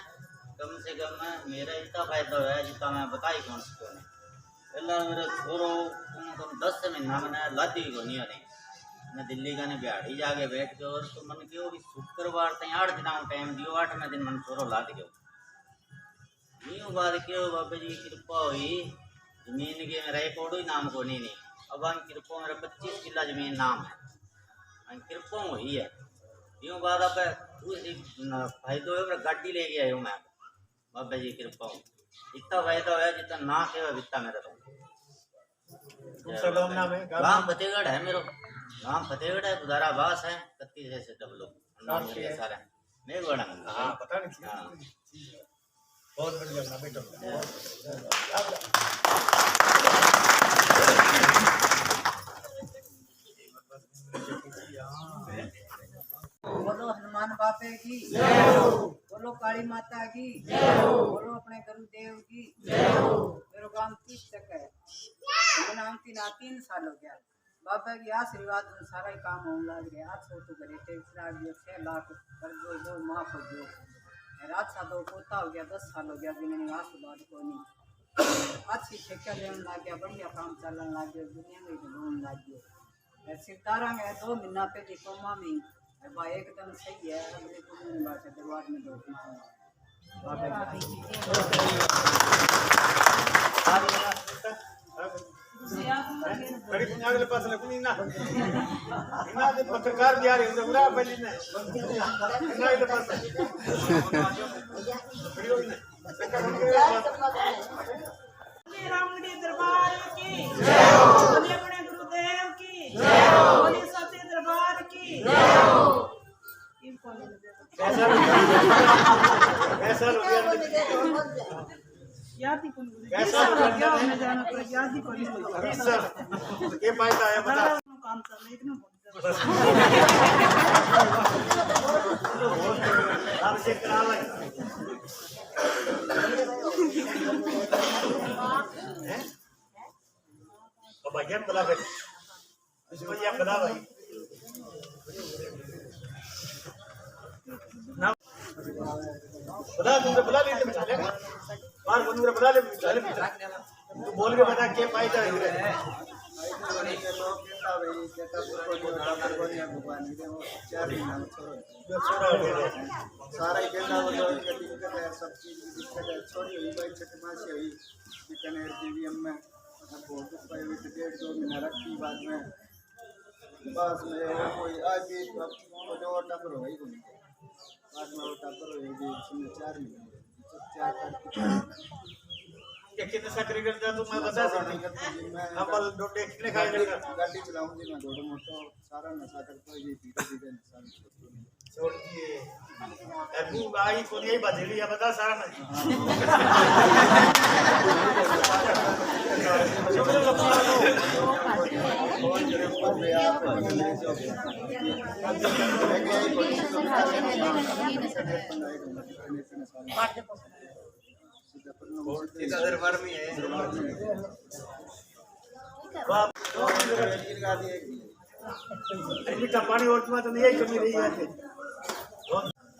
कम से कम मेरा इतना फायदा हुआ है जितना मैं बता ही कौन सकता हूँ। पहला मेरा छोरो 10 महीना मैंने लादी को नहीं रही, मैं दिल्ली का ने बिहाड़ी जाके बैठ के, और तो मन क्यों भी शुक्रवार तक 8 दिन टाइम दियो, 8वें दिन मन छोरो लाद गयो। यूँ बात क्यों बाबा जी की कृपा हुई, जमीन के मेरा एक ओडो ही नाम को नहीं। अब हम कृपा मेरा 25 किला जमीन नाम है, कृपा हुई है। यूँ बात अब दूसरी फायदो है, गाड़ी ले गया हूँ मैं बाबा जी कृपा हूँ। इतना फायदा हुआ जितना ना के इतना मेरा तो। गाँव फतेहगढ़ है, मेरा गाँव फतेहगढ़ है, गुदाराबास है, 31 से डबलो सारा मैं बड़ा पता नहीं। बहुत बढ़िया बेटा। बोलो हनुमान बापे की, बोलो काली माता की, बोलो अपने गुरुदेव की। मेरा काम 30 तक है, नाम 3 साल हो गया। बाबा की आशीर्वाद में सारा ही काम होने लग गया। 800 तो घरे टैक्स लाग गया, 6 लाख कर्ज दो माफ हो गयो। रात सा 2 पोता हो गया, 10 साल हो गया जिन्हें आशीर्वाद को नहीं। अच्छी ठेका लेने लग गया, बढ़िया काम चलने लग गया, दुनिया में घूमने लग गया। सितारा में 2 महीना पहले कोमा में भाई एकदम सही है। अगले कुछ नहीं बात है, दरबार में 2 अगले पास लगनी ना इना दे पत्रकार भी आ रहे हैं पूरा पहले ने इना अगले पास रामगढ़ी दरबार की जय हो, बोले अपने गुरुदेव की जय हो, बोले सच्चे दरबार की जय हो। कैसा याद ही कौन कैसा क्या होने जाना पर याद ही कौन नहीं सर ये फायदा है बता काम कर रहे इतना आप चेक करा ले हैं अब भैया बता भाई इसको ये बता भाई ना बता तुमने बुला लिए थे चलेगा बाहर तुमने बुला ले तू बोल के बता क्या फायदा है छोरी के लोग कहता भाई कहता को जो डॉक्टर को नहीं भगवान ने वो 4 महीना में छोरा सारा ही कहता वो जो इनका दिक्कत है सब चीज की दिक्कत है छोरी हुई भाई छठ मास हुई चिकन एटीएम में अब बहुत पाई हुई तो 1.5-2 महीना रखी बाद में बस में कोई आज भी जो टक्कर हो गई कोई बाद में वो टक्कर हो गई 4 महीने 4 ये कितने सकरी कर जा तो मैं बता सकता हम डोटे कितने खाए लगा गाड़ी चलाऊंगी मैं थोड़ा मोटा सारा नशा करता है ये धीरे धीरे नशा छोड़ दिए अबू भाई को यही बदली या बता सारा मैं दरबार में है मीठा पानी और तुम्हारा तो नहीं कमी रही है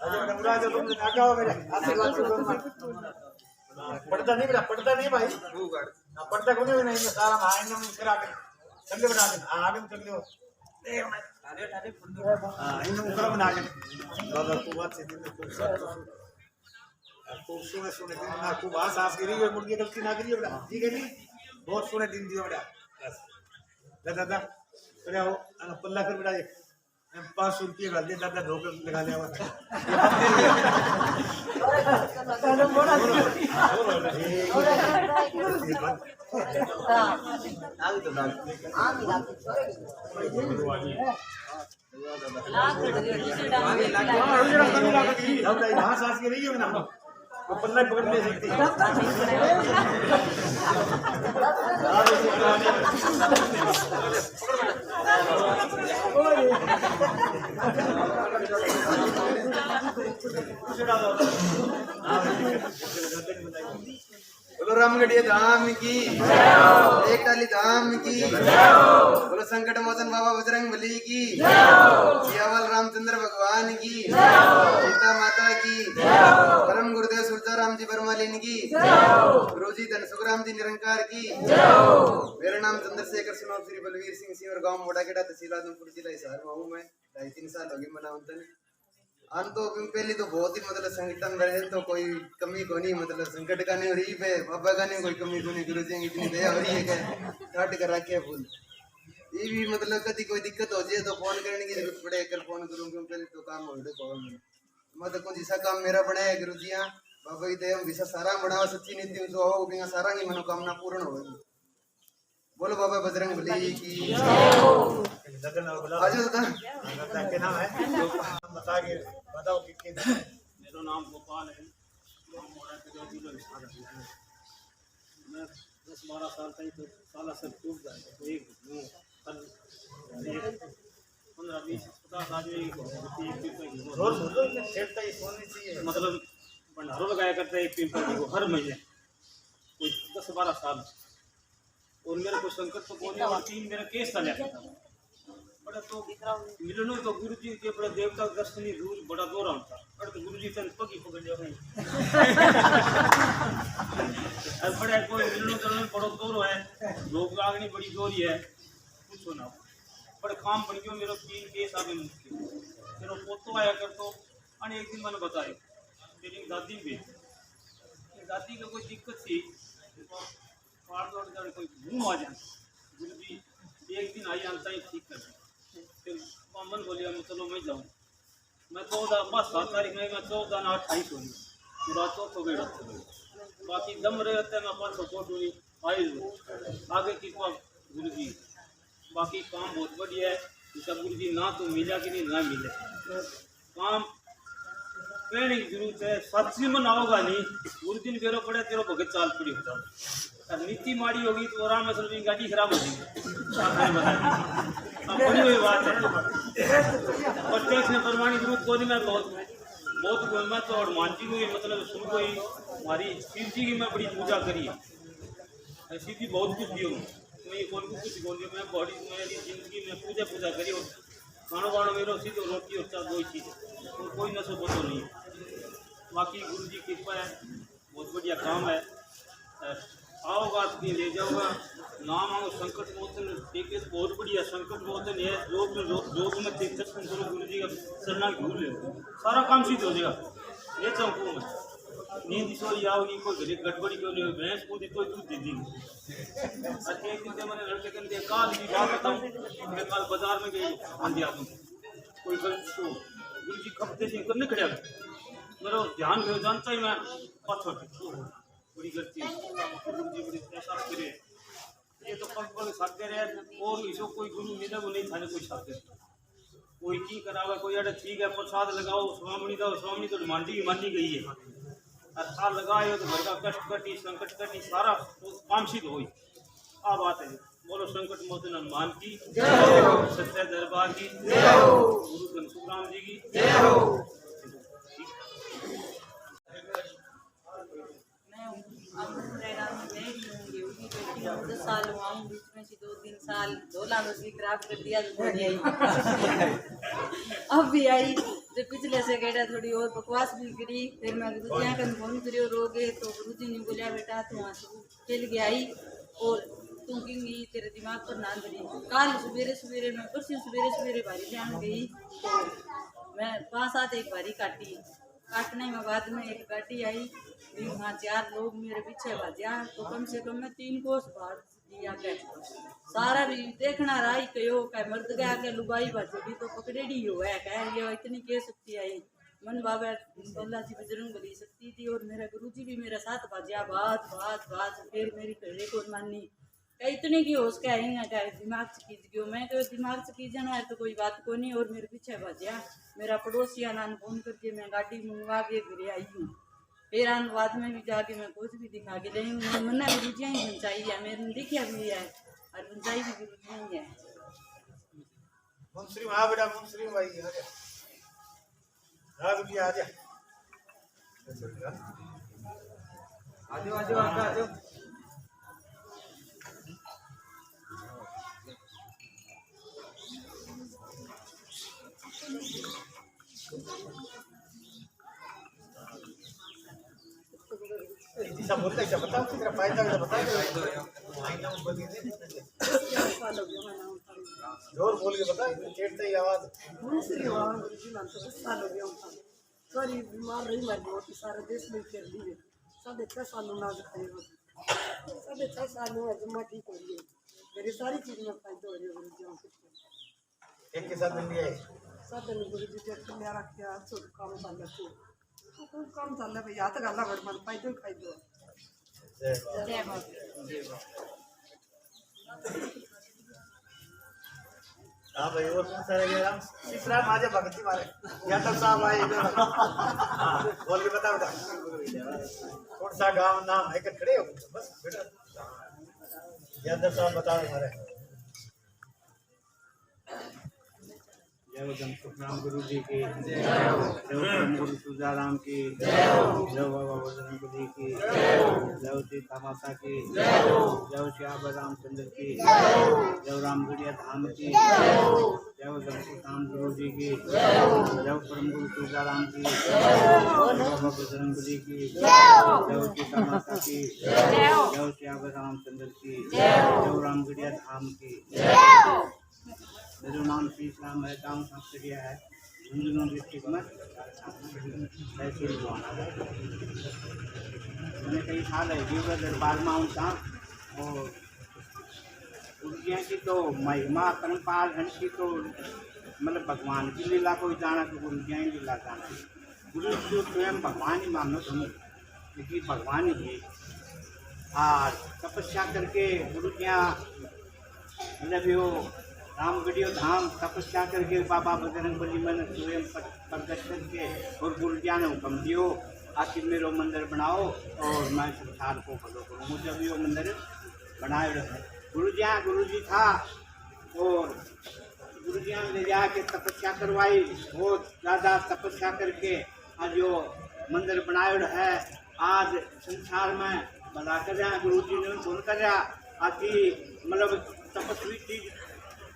अजय मुराद तुम नाका हो मेरा आशीर्वाद से पढ़ता नहीं भाई पढ़ता को नहीं सारा आइन में करा के संग बना के आगे में चल लो हां इन मुकरम बना के बाबा को बात से दिन को खूब सुने दिन ना खूब आस गिरी है मुर्गी गलती ना करिए बेटा ठीक है नहीं बहुत सुने दिन दियो बेटा बस दादा अरे आओ पल्ला कर बेटा 500 रुपये डाल दे दादा धोखे लगा लिया सांस के रही है ना वो पल्ला पकड़ नहीं सकती बोलो रामगढ़िया धाम की एक टाली धाम की बोलो संकट मोचन बाबा बजरंग बली की सियावल रामचंद्र भगवान की सीता माता की परम गुरुदेव सुरजाराम जी बरमालिन की गुरु जी धन सुखराम जी निरंकार की मेरा नाम चंद्रशेखर सुनोब श्री बलवीर सिंह सिंह और गांव मोड़ाखेड़ा तहसील आदमपुर जिला हिसार में हूँ मैं 2.5-3 साल हो गए मनावतन अन तो पहले तो बहुत ही मतलब संगठन रहे तो कोई कमी को नहीं मतलब संकट का नहीं हो रही पे बाबा का नहीं कोई कमी को नहीं गुरु जी की इतनी दया हो रही है क्या काट कर रखे फूल ये भी मतलब कभी कोई दिक्कत हो जाए तो फोन करने की जरूरत पड़े कल फोन करूँ क्यों पहले तो काम हो रहे मतलब कुछ ऐसा काम मेरा बना है गुरु जी बाबा की दया विशा सारा बढ़ावा सच्ची नीति जो हो बिना सारा की मनोकामना पूर्ण होगी बोलो बाबा बजरंग बली की आजो दादा क्या नाम है बता के बताओ कि मेरा नाम गोपाल है मैं 10-12 साल का ही तो साला सब टूट जाएगा तो एक 15-20-50 आदमी मतलब भंडारों लगाया करता है एक पीपल को हर महीने कोई 10-12 साल और मेरे को संकट तो बोलने और 3 मेरा केस चला था बड़ा तो मिलनो तो गुरु जी के बड़ा देवता दर्शनी दूर बड़ा दौरा होता बड़ा तो गुरु जी से पगी पकड़ लिया भाई अब बड़ा कोई मिलनो तो बड़ा दौर है लोग लागनी बड़ी दोरी है पूछो ना बड़ा काम बन गयो मेरा 3 केस आगे मुश्किल मेरा पोतो आया कर तो अने एक दिन मैंने बताया मेरी दादी भी दादी को कोई दिक्कत थी पार दौड़ कर कोई घूम आ जाए गुरु जी एक दिन आई आता ही ठीक कर फिर मन बोलिया मैं चलो मैं जाऊँ मैं 7 तारीख में मैं 14 ना 28 हुई पूरा तो बेड़ा बाकी दम रहते मैं 500 कोट हुई आई आगे की गुरु जी बाकी काम बहुत बढ़िया है जैसा गुरु जी ना तो मिला कि नहीं ना मिले काम कहने की जरूरत है सच्ची मनाओगा नहीं गुरु दिन फेरो पड़े तेरो भगत चाल पड़ी हो जाओ नीति माड़ी होगी तो आराम में चल गाड़ी खराब हो जाएगी बड़ी हुई बात है और टैक्स में परमाणी जरूरत को मैं बहुत मैं तो और मानती हुई मतलब शुरू को ही हमारी शिव जी की मैं बड़ी पूजा करी है शिव जी बहुत कुछ दियो मैं कौन को कुछ बोल मैं बॉडी मेरी जिंदगी में पूजा करी और खानो वाणो मेरे सीधो रोटी और चार 2 चीज़ तो कोई नशो बतो नहीं बाकी गुरु जी की कृपा है बहुत बढ़िया काम है आओगा तो ले जाऊंगा नाम आओ संकट मोचन एक बहुत बढ़िया संकट मोचन है जो भी मैं दर्शन करो गुरु जी का शरणा भूल ले सारा काम सिद्ध हो जाएगा ले जाऊँ मैं नींद सोई आओगी कोई घरे गड़बड़ी क्यों नहीं हुई भैंस कूदी कोई दूध दे देगी अच्छा एक दिन मैंने लड़के कहते काल की बात बताऊँ मैं कल बाजार में गई आंधी आदमी कोई गलत तो गुरु जी कब से करने खड़े मेरा ध्यान गयो जानता ही मैं पाछो बड़ी गलती गुरु जी बड़ी ऐसा करे ये तो पग पग साथ रहे और इसको कोई गुरु मिले वो नहीं थाने कोई साथ कोई की करावा कोई अरे ठीक है प्रसाद लगाओ स्वामी तो मानी गई है अच्छा लगाए तो घर का कष्ट कटी संकट कटी सारा काम सिद्ध हुई आ बात है बोलो संकट मोचन हनुमान की सत्य दरबार की गुरु घनश्याम जी की मैं 10 साल हुआ हूँ बीच में से 2-3 साल 2 लाख उसकी खराब कर दिया अब भी आई जो पिछले से गया थोड़ी और बकवास भी करी फिर मैं गुरु जी का फोन करियो रोगे तो गुरु जी ने बोलिया बेटा तू वहाँ से खेल के आई और तू कहेंगी तेरे दिमाग पर ना धरी कल सवेरे मैं परसों सवेरे भारी ध्यान गई तो मैं 5-7 एक भारी काटी काटने में बाद में एक गाड़ी आई वहाँ 4 लोग मेरे पीछे भजा तो कम से कम मैं 3 कोस बाहर दिया के सारा भी देखना रहा कहो कह मर्द गया के लुगाई भजेगी तो पकड़ेड़ी हो है कह ये इतनी के शक्ति आई मन बाबा बल्ला जी बजरंग बली सकती थी और मेरा गुरु जी भी मेरे साथ भजा बात फिर मेरी पहले को मानी कह इतनी की होश क्या है दिमाग से खींच गयो मैं तो दिमाग से खींचना है तो कोई बात को नहीं और मेरे पीछे भजा मेरा पड़ोसिया नान फोन करके मैं गाड़ी मंगवा के फिर आई हूँ फिर आन बाद में भी जाके मैं कुछ भी दिखा के लाई हूँ मन्ना गुरु जी ही पंचाई है मेरे दिखा भी है और पंचाई भी गुरु जी है मुंसरी हाँ बेटा मुंसरी भाई आ जा हाँ गुरु आ जा आ जाओ सब बोलता है बता तेरा फायदा का बता फायदा ऊपर दे जोर बोल के बता चेटता ही आवाज सॉरी बीमार रही मैं बहुत सारे देश में कर ली 6.5 सालों ना खाए 6.5 सालों में जमा ठीक हो गई मेरी सारी चीज में फायदा हो रही है गुरु जी एक के साथ मिल गया सब गुरु जी ट्रैक्टर ले रखा है सब काम चल रहा है तो काम चल रहा है भैया तो गल्ला बड़ मन फायदा फायदा जय माता हाँ भाई और कौन सा रह राम तीसरा माजे भक्ति मारे यादव साहब आए बोल के बता बेटा कौन सा गांव नाम है खड़े हो बस बेटा यादव साहब बताओ हमारे जय घनश्याम गुरु जी की जय गुरु तुलसीराम की जय बाबा बजरंग बली की जय सीता माता की जय श्याम रामचंद्र की जय रामगढ़िया धाम की जय घनश्याम गुरु जी की जय परम गुरु तुलसीराम की जय बाबा बजरंग बली की जय सीता माता की जय श्याम रामचंद्र की जय रामगढ़िया धाम की मेरा नाम श्री श्याम है गाँव संसदीय है झुंझुनू डिस्ट्रिक्ट में तहसील बुआना मैंने कई साल है जीव दरबार में हूँ था और उनकी की तो महिमा परम्पार घन की तो मतलब भगवान की लीला को जाना तो गुरु जी ही लीला जाना गुरु जो स्वयं भगवान ही मानो तुम क्योंकि भगवान ही है और तपस्या करके गुरु जी मतलब यो रामगढ़िया धाम तपस्या करके बाबा बजरंग बली मैंने स्वयं प्रकट करके और गुरु जी ने हुक्म दियो आखिर मेरो मंदिर बनाओ और मैं संसार को फॉलो करूँ मुझे भी वो मंदिर बनाए रहे गुरु जी था और गुरु जी ने ले जाके तपस्या करवाई बहुत ज़्यादा तपस्या करके आज जो मंदिर बनाए है आज संसार में बना कर रहा गुरु जी ने सुन कर रहा आखिर मतलब तपस्वी चीज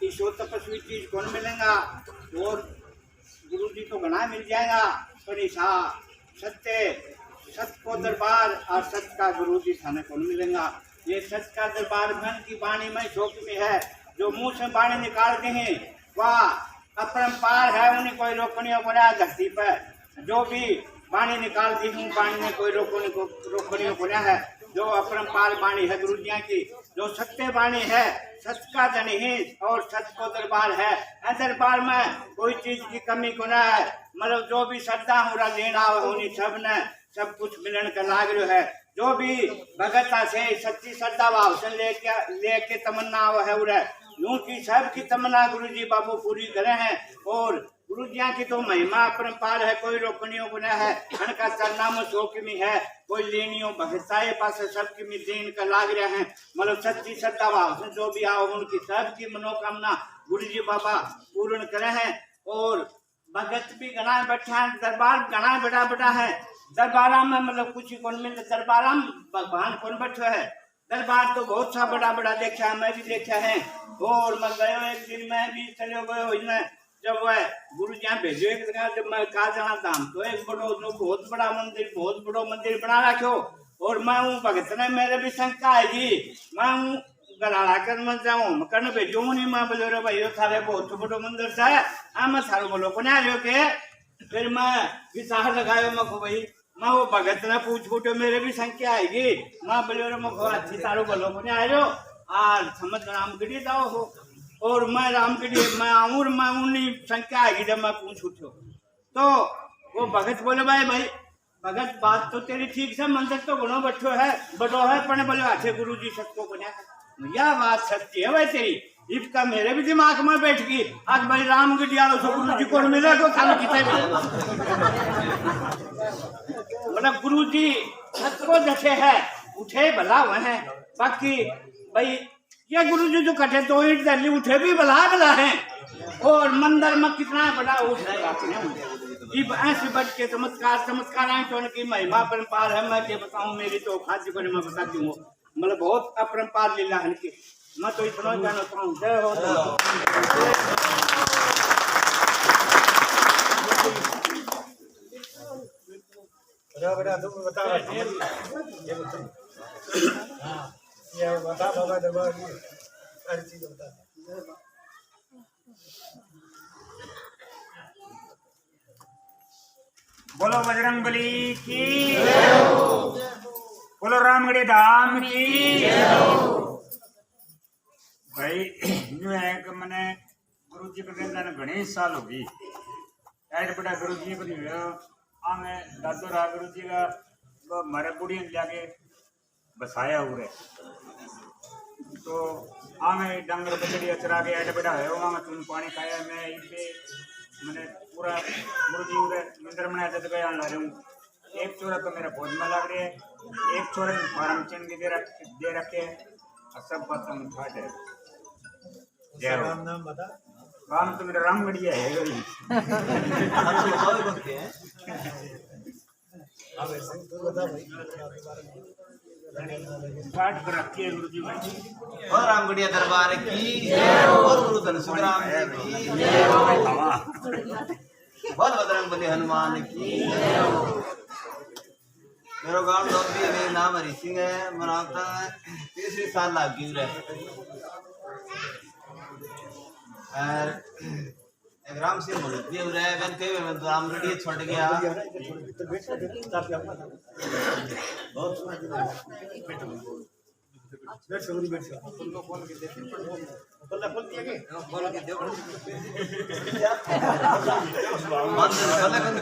ईश्वर तपस्वी चीज कौन मिलेगा और गुरु जी को घना मिल जाएगा पर ऐसा सत्य को दरबार और सत्य का गुरु जी थाने कौन मिलेगा ये सच का दरबार मन की वाणी में शोक में है। जो मुंह से वाणी निकालते हैं वह अपरंपार है, उन्हें कोई रोकने को ना धरती पर। जो भी वाणी निकालती हूँ वाणी में कोई रोकने को ना है। जो अपरंपार वाणी है गुरु जी की, जो सत्य वाणी है, सच का धनी है और सच को दरबार है। दरबार में कोई चीज की कमी को ना है। मतलब जो भी श्रद्धा हो लेना होनी सब ने सब कुछ मिलन का लाग रहा है। जो भी भगता से सच्ची श्रद्धा भाव से लेके तमन्ना है उरे यूं की सब की तमन्ना गुरु जी बाबू पूरी करे हैं। और गुरु जी की तो महिमा अपरंपार है, कोई रोकनियों को न है। का चरना में शोक में है, कोई लेनियों भगताए पास सबकी में देन का लाग रहे हैं। मतलब सच्ची श्रद्धा भाव से जो भी आओ उनकी सबकी मनोकामना गुरु जी बाबा पूर्ण करे हैं। और भगत भी गणा बैठे हैं, दरबार गणा बड़ा बड़ा है। दरबारा में मतलब कुछ कौन मिल, दरबारा में भगवान कौन बैठे है। दरबार तो बहुत सा बड़ा बड़ा देखा है, मैं भी देखा है। और मैं गयो एक दिन मैं भी चले गए जब वह गुरु जी भेजो एक जब मैं कहा जाना धाम तो एक बड़ो जो बहुत बड़ा मंदिर, बहुत बड़ो मंदिर बना रखो। और मैं हूँ भगत ने मेरे भी शंका है जी, मैं हूँ गलाड़ा कर मैं जाऊँ कर्ण भेजू नहीं। मैं बोलो रे भाई थारे बहुत बड़ो मंदिर से मैं थारो बोलो को नहीं के। फिर मैं विचार लगायो मैं को भाई मैं वो भगत ने पूछ मेरे भी संख्या आएगी। मैं बोलो रे मैं अच्छी तारो बोलो को नहीं आयो और समझ रामगढ़ी जाओ हो। और मैं रामगढ़ी मैं आऊँ मैं उन्हीं संख्या आएगी जब मैं पूछ उठो तो वो भगत बोले भाई भगत बात तो तेरी ठीक से मंदिर तो गुणों बठो है बड़ो है पने बोले अच्छे गुरु जी सबको को यह बात सच्ची है भाई तेरी। इसका मेरे भी दिमाग में बैठ गई आज भाई रामगढ़ी आओ सो गुरु जी को मिले तो थाने कितने मतलब गुरु जी सबको जैसे है उठे भला हुए हैं। बाकी भाई ये गुरु जी जो कटे तो ईट दली उठे भी भला है। और मंदिर में कितना बड़ा ऐसे बच के चमत्कार आए तो उनकी महिमा परम्पार है। मैं क्या बताऊं, मेरी तो खाद्य को मैं बता दूँ मतलब बहुत अपरंपार लीला है इनकी। मैं तो इतना जानता हूँ। जय हो बड़ा तुम बता ये बता बाबा दरबार की हर चीज बता। बोलो बजरंगबली की, बोलो रामगढ़ी धाम की। भाई जो है कि मैंने गुरु जी को कहना घने साल हो गई ऐड बड़ा गुरु जी को आगे दादो रा गुरु जी का हमारे बुढ़ी जाके बसाया हुआ तो आगे डंगर बछड़ी अचरा के ऐड बड़ा है वहाँ तुम पानी खाया। मैं इसे मैंने पूरा गुरु जी उधर मंदिर बनाया था तो गया ला रहा हूँ। एक चोरा तो मेरा भोज में लग रहा है, एक चोरा फार्म चेन के दे रखे है और सब बात हम घाट है। नाम बता। काम तो मेरा रामगढ़िया है काट कर रखी है गुरु जी भाई। और रामगढ़िया दरबार की और गुरु धन सुखराम जी की बोल बजरंगबली हनुमान की। मेरा गांव लोधी मेरा नाम हरी सिंह है। मनाता है 30 साल लग गई और एक राम सिंह मुलती है उरे बन के मैं तो रामगढ़ी छोड़ गया। बहुत बैठ सगुरी बैठ तुम लोग बोल के देखो पल्ला खोल दिया के बोल के देखो मान चला कर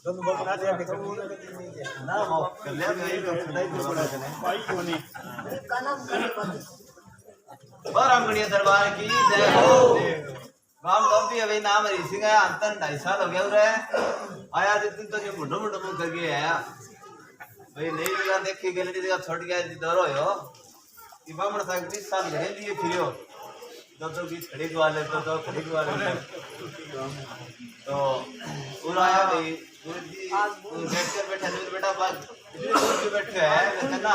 दोनों बात ना दे ना हो कल्याण नहीं तो सदाई को बड़ा है भाई कोनी रामगढ़िया दरबार की जय हो। गांव लोधी अभी नाम हरी सिंह है। अंतर 2.5 साल हो गया उरे आया दिन तो जो मुंडो मुंडो कर गया है भाई नई जगह देखी गली जगह छोड़ गया दौर हो कि बामण साहब 20 साल रह लिए फिरो तो की खड़ी वाले तो खड़ी वाले तो पूरा आया भाई गुरु जी बैठ कर बैठा नहीं बेटा बात गुरु जी बैठे है कहना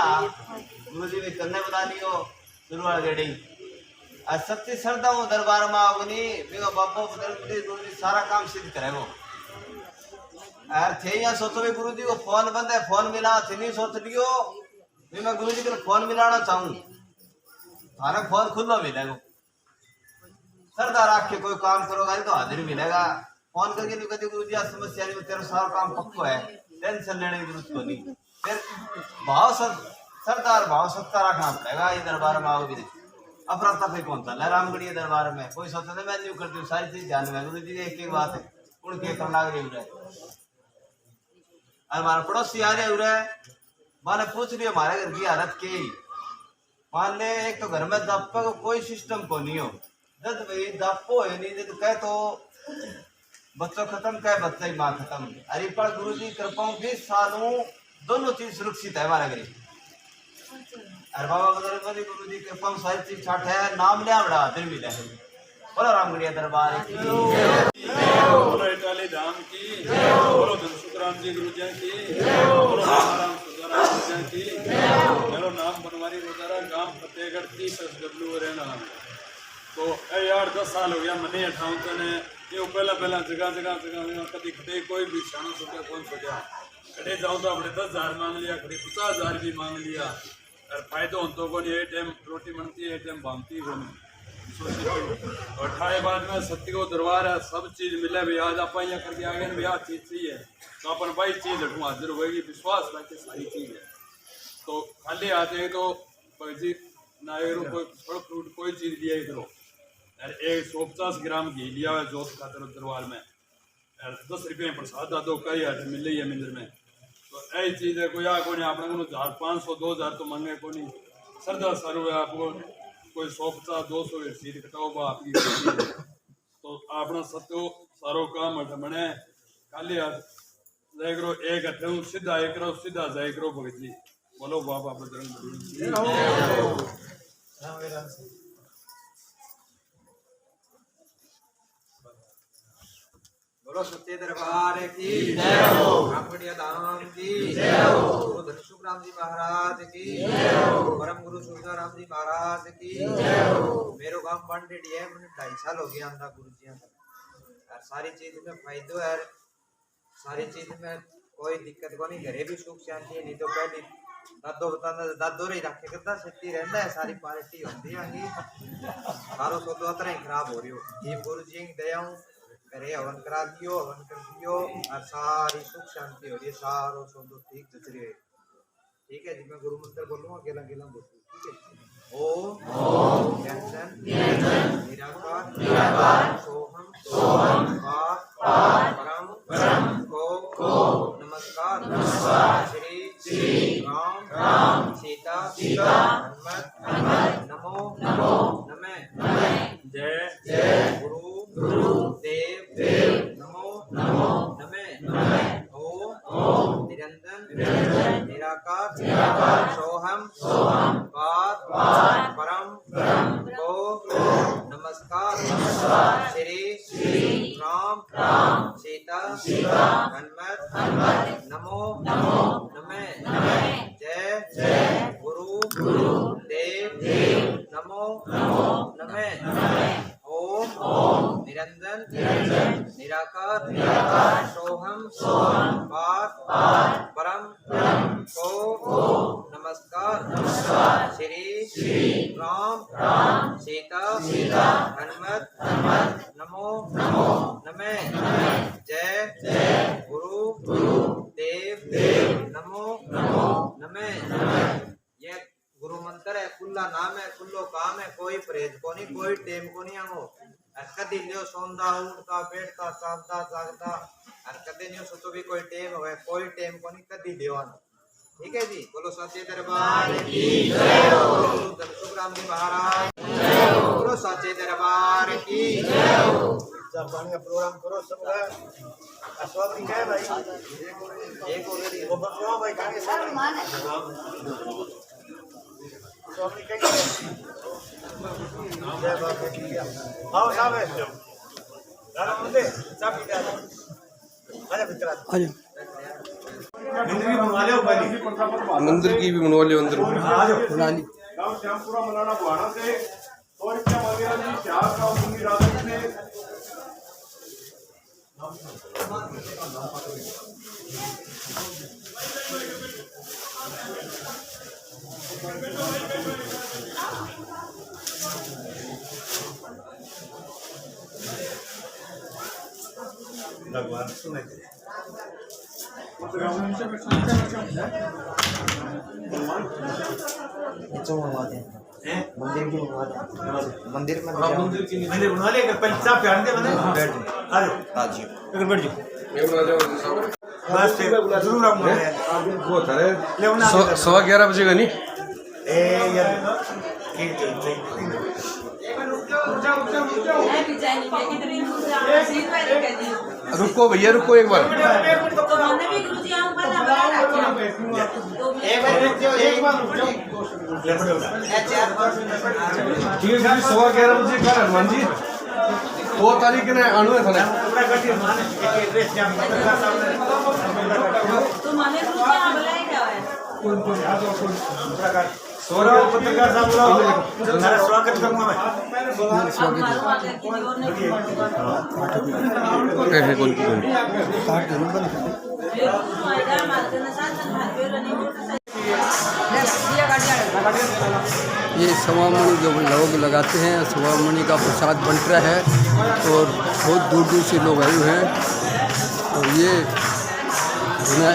गुरु जी ने करने बता लियो शुरुआत गड़ी और सच्ची श्रद्धा वो दरबार में आवनी मेरा बाबा गुरुजी सारा काम सिद्ध करे वो। यार थे यहाँ सोचो भी गुरुजी को फोन बंद है, फोन मिला थे नहीं सोच लियो मैं गुरुजी को फोन मिलाना चाहूँ, थारा फोन खुला मिलेगा। श्रद्धा रख के कोई काम करोगा तो हाजिर मिलेगा। फोन करके नहीं कहते गुरुजी आज समस्या नहीं, तेरा सारा काम पक्का है, टेंशन लेने की जरूरत को नहीं। फिर भाव सरदार भाव सत्ता रखना पड़ेगा। ये दरबार में आओ भी अफरा तफरी कौन था रामगढ़ी दरबार में कोई सोचता मैं नहीं करती हूँ, सारी चीज ध्यान में गुरु जी एक एक बात है उड़ के कर लाग रही है। हमारा पड़ोसी आ रहे उरे माने पूछ रही हमारे घर की हालत की। मान ले एक तो घर में दप्पा को कोई सिस्टम को नहीं हो, जब भाई दप्पो है नहीं जब कहे तो बच्चों खत्म कहे बच्चा ही माँ खत्म। अरे पर गुरु जी कृपा 20 सालों दोनों चीज सुरक्षित है हमारे घर। अरे बाबा गुरु जी कृपा सारी चीज छाट है, नाम लिया बड़ा दिन मिला है। बोलो रामगढ़िया दरबार की, बोलो इटाली धाम की, बोलो धनसुखराम जी गुरु जी की, बोलो राम सुधाराम गुरु जी की। मेरा नाम बनवारी रोजारा, गांव फतेहगढ़ 30 रहना। तो यार 10 साल हो गया मने अठाऊं कने ये पहला जगह कभी खड़े कोई भी छानो सोचा कौन सोचा खड़े जाऊं तो अपने 10,000 मांग लिया, खड़े 50,000 भी मांग लिया। और फायदो तो को नहीं, टाइम रोटी बनती है टाइम बांधती को नहीं। और ठाए बाद में सत्य को दरबार है, सब चीज मिले भी। आज आप यहाँ करके आगे भी आ चीज चाहिए तो अपन भाई चीज हटू हाजिर होगी, विश्वास रखे सारी चीज है। तो खाली आते हैं तो जी ना कोई फल फ्रूट कोई चीज दिया करो। एक 150 ग्राम घी लिया हुआ जोत खातर दरबार में, 10 रुपये प्रसाद दो कई हट मिल रही है मंदिर में। तो यही चीज है कोई को नहीं अपने को 1,500 2,000 तो मंगे को नहीं। श्रद्धा सारू है आपको कोई 150 200 सीट कटाओ आपकी तो अपना सत्यो सारो काम हट बने। खाली हाथ जय करो एक हटे सीधा एक करो सीधा जय करो भगत जी। बोलो बाबा बजरंग। बोलो सच्चे दरबार की जय हो, रामगढ़िया धाम की जय हो, गुरु धनसुखराम जी महाराज की जय हो, परम गुरु सुखराम जी महाराज की जय हो। मेरो गांव बांडेडी है, मैंने 2.5 साल हो गया अंदा गुरु जी और सारी चीज में फायदो है, सारी चीज में कोई दिक्कत को नहीं। घरे भी सुख शांति है, नहीं तो पहले दादो बताना दादो रे रखे करता सच्ची रहता है, सारी पार्टी होती है सारो सोतो अतरा ही खराब हो रही हो। ये गुरु जी की दया करे हवन करा दियो, हवन कर दियो और सारी सुख शांति हो रही है, सारो सब ठीक जच रही है। ठीक है जी, मैं गुरु मंत्र बोलूंगा अकेला अकेला बोलूँ। ठीक है, ओम निरंजन निराकार सोहम परम को नमस्कार श्री राम सीता हनुमत नमो नमः जय गुरु देव नमो नमः ओम निरंजन निराकार सोहम परम को नमस्कार श्री राम सीता हनुमत नमो नमः जय गुरु देव नमो नमः ओम निरंजन निराकार सोहम परम को नमस्कार श्री राम सीता हनुमत नमो नमः जय गुरु देव नमो नमः। ये गुरु मंत्र है, खुला नाम है, खुल्लो काम है, कोई परहेज को नहीं, कोई टेम को नहीं आगो। कदी लियो सोंदा उठता बैठता चालता जागता और कदी नहीं सोचो भी कोई टेम हो, कोई टेम को नहीं कदी लियो। ठीक है जी, बोलो सच्चे दरबार की जय हो, गुरु धनसुखराम जी महाराज जय हो, बोलो सच्चे दरबार की जय हो। जब पानी का प्रोग्राम करो सब स्वागत है भाई, एक ऑलरेडी वो बताओ भाई खाने स्वामी कहीं जय बाबा की आओ साहब है जो दादा मुझे सब पीता है आजा भीतर आजा मंदिर भी बनवा ले मंदिर की भी बनवा ले अंदर आ जाओ पुरानी गांव श्यामपुरा मनाना बुहाना से और क्या वगैरह जी चार का भूमि राजा ने भगवान सुने मंदिर की मंदिर में मंदिर बना ले कर पंचा प्यार दे बने बैठ आ जाओ अगर बैठ जाओ बस जरूर हम वो करे ले 11:15 बजे का नहीं ए यार रुको भैया रुको एक बार ठीक है 11:15 बजे का हनुमान जी 2 तारीख ने आना है थाने सौरभ पत्रकार साहब बुलाओ मेरा स्वागत करूंगा मैं है कौन की ये सवामणि जो लोग लगाते हैं, सवामणि का प्रसाद बंट रहा है और बहुत दूर दूर से लोग आए हुए हैं। और ये जो है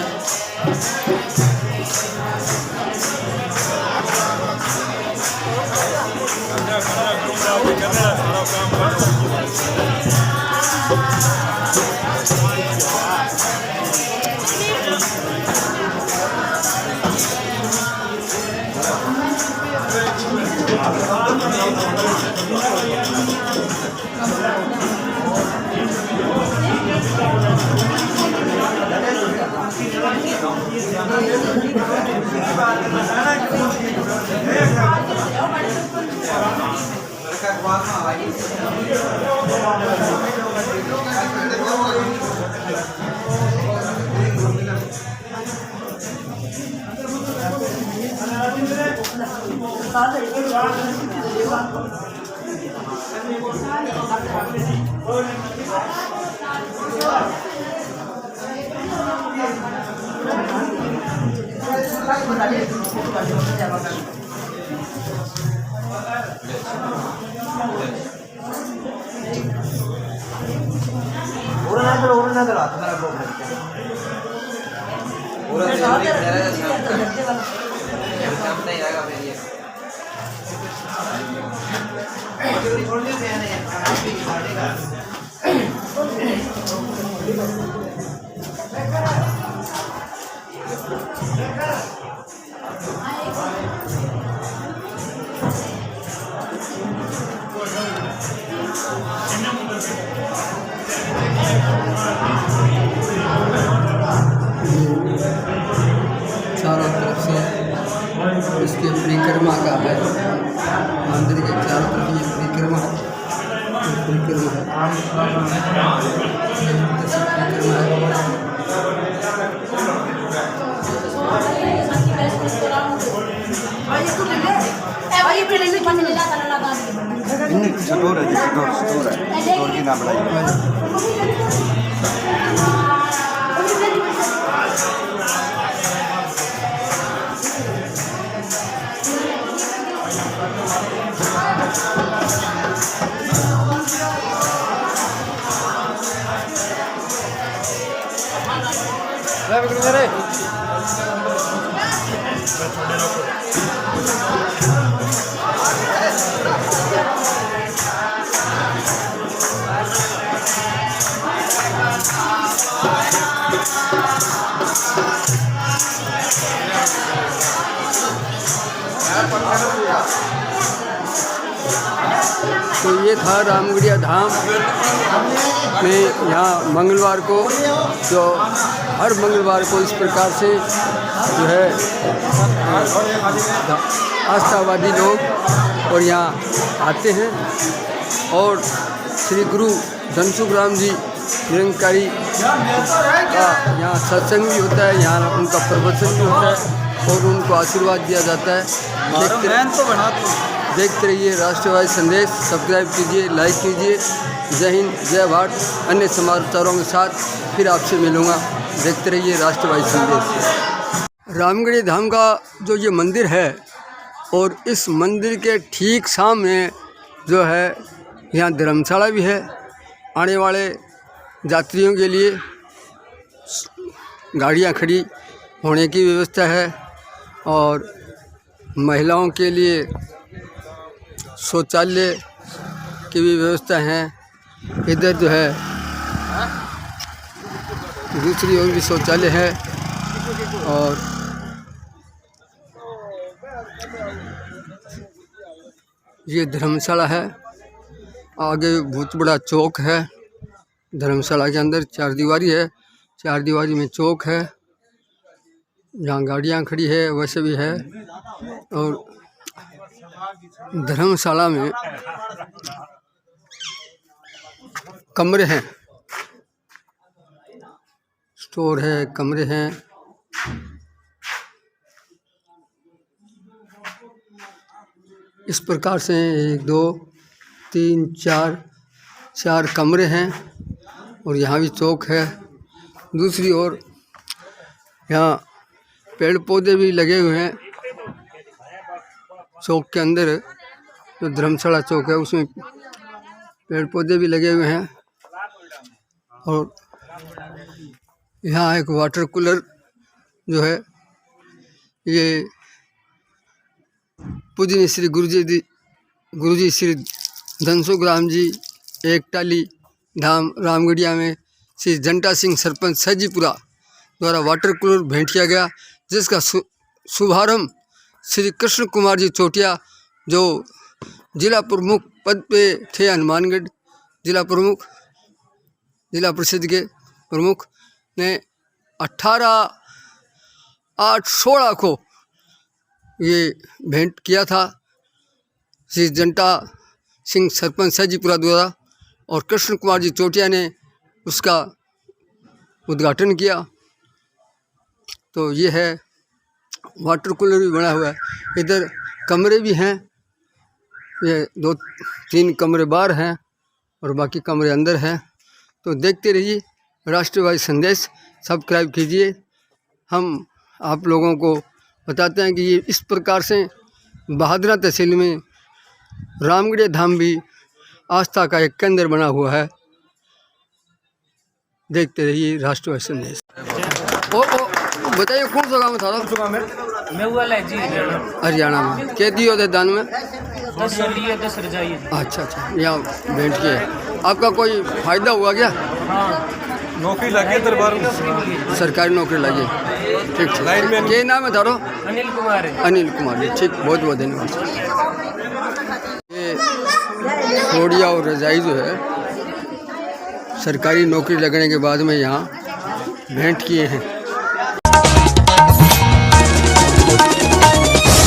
चारों तरफ से इसके परिक्रमा का है, मंदिर के चारों तरफ ये परिक्रमा है, की नाम तो ये था रामगढ़िया धाम में। यहाँ मंगलवार को जो हर मंगलवार को इस प्रकार से जो है आस्थावादी लोग और यहाँ आते हैं और श्री गुरु धनसुख राम जी निरंकारी का यहाँ सत्संग भी होता है, यहाँ उनका प्रवचन भी होता है और उनको आशीर्वाद दिया जाता है। देखते देखते रहिए राष्ट्रवादी संदेश। सब्सक्राइब कीजिए, लाइक कीजिए। जय हिंद, जय भारत। अन्य समाचारों के साथ फिर आपसे मिलूँगा। देखते रहिए राष्ट्रवादी संदेश। रामगढ़ी धाम का जो ये मंदिर है और इस मंदिर के ठीक सामने जो है यहाँ धर्मशाला भी है। आने वाले यात्रियों के लिए गाड़ियाँ खड़ी होने की व्यवस्था है और महिलाओं के लिए शौचालय की भी व्यवस्था है। इधर जो है दूसरी ओर भी शौचालय है और ये धर्मशाला है। आगे बहुत बड़ा चौक है। धर्मशाला के अंदर चारदीवारी है, चारदीवारी में चौक है जहाँ गाड़ियाँ खड़ी है, वैसे भी है। और धर्मशाला में कमरे हैं, स्टोर है, कमरे हैं। इस प्रकार से 1 2 3 4 कमरे हैं और यहाँ भी चौक है। दूसरी ओर यहाँ पेड़ पौधे भी लगे हुए हैं। चौक के अंदर जो धर्मशाला चौक है उसमें पेड़ पौधे भी लगे हुए हैं और यहाँ एक वाटर कूलर जो है ये पूजनीय श्री गुरुजी श्री धनसुख राम जी एकटाली धाम रामगढ़िया में श्री जंटा सिंह सरपंच सजीपुरा द्वारा वाटर कूलर भेंट किया गया, जिसका शुभारंभ श्री कृष्ण कुमार जी चोटिया जो जिला प्रमुख पद पे थे, हनुमानगढ़ जिला प्रमुख, जिला परिषद के प्रमुख ने 18/8/16 को ये भेंट किया था श्री जंटा सिंह सरपंच सजीपुरा द्वारा और कृष्ण कुमार जी चोटिया ने उसका उद्घाटन किया। तो ये है, वाटर कूलर भी बना हुआ है। इधर कमरे भी हैं, ये 2-3 कमरे बाहर हैं और बाकी कमरे अंदर हैं। तो देखते रहिए राष्ट्रवादी संदेश। सब्सक्राइब कीजिए। हम आप लोगों को बताते हैं कि ये इस प्रकार से बहादुरा तहसील में रामगढ़ धाम भी आस्था का एक केंद्र बना हुआ है। देखते रहिए राष्ट्रवादी संदेश। बताइए कौन सा गाँव था? हरियाणा में। क्या दिए होते दान में? 10 रजाई। अच्छा, यहाँ भेंट किए। आपका कोई फायदा हुआ क्या? नौकरी लगी दरबार में, सरकारी नौकरी लगी। ठीक ठीक। क्या नाम है थारो? अनिल कुमार। अनिल कुमार जी, ठीक, बहुत बहुत धन्यवाद। ये सोडिया और रजाई जो है सरकारी नौकरी लगने के बाद में यहाँ भेंट किए हैं।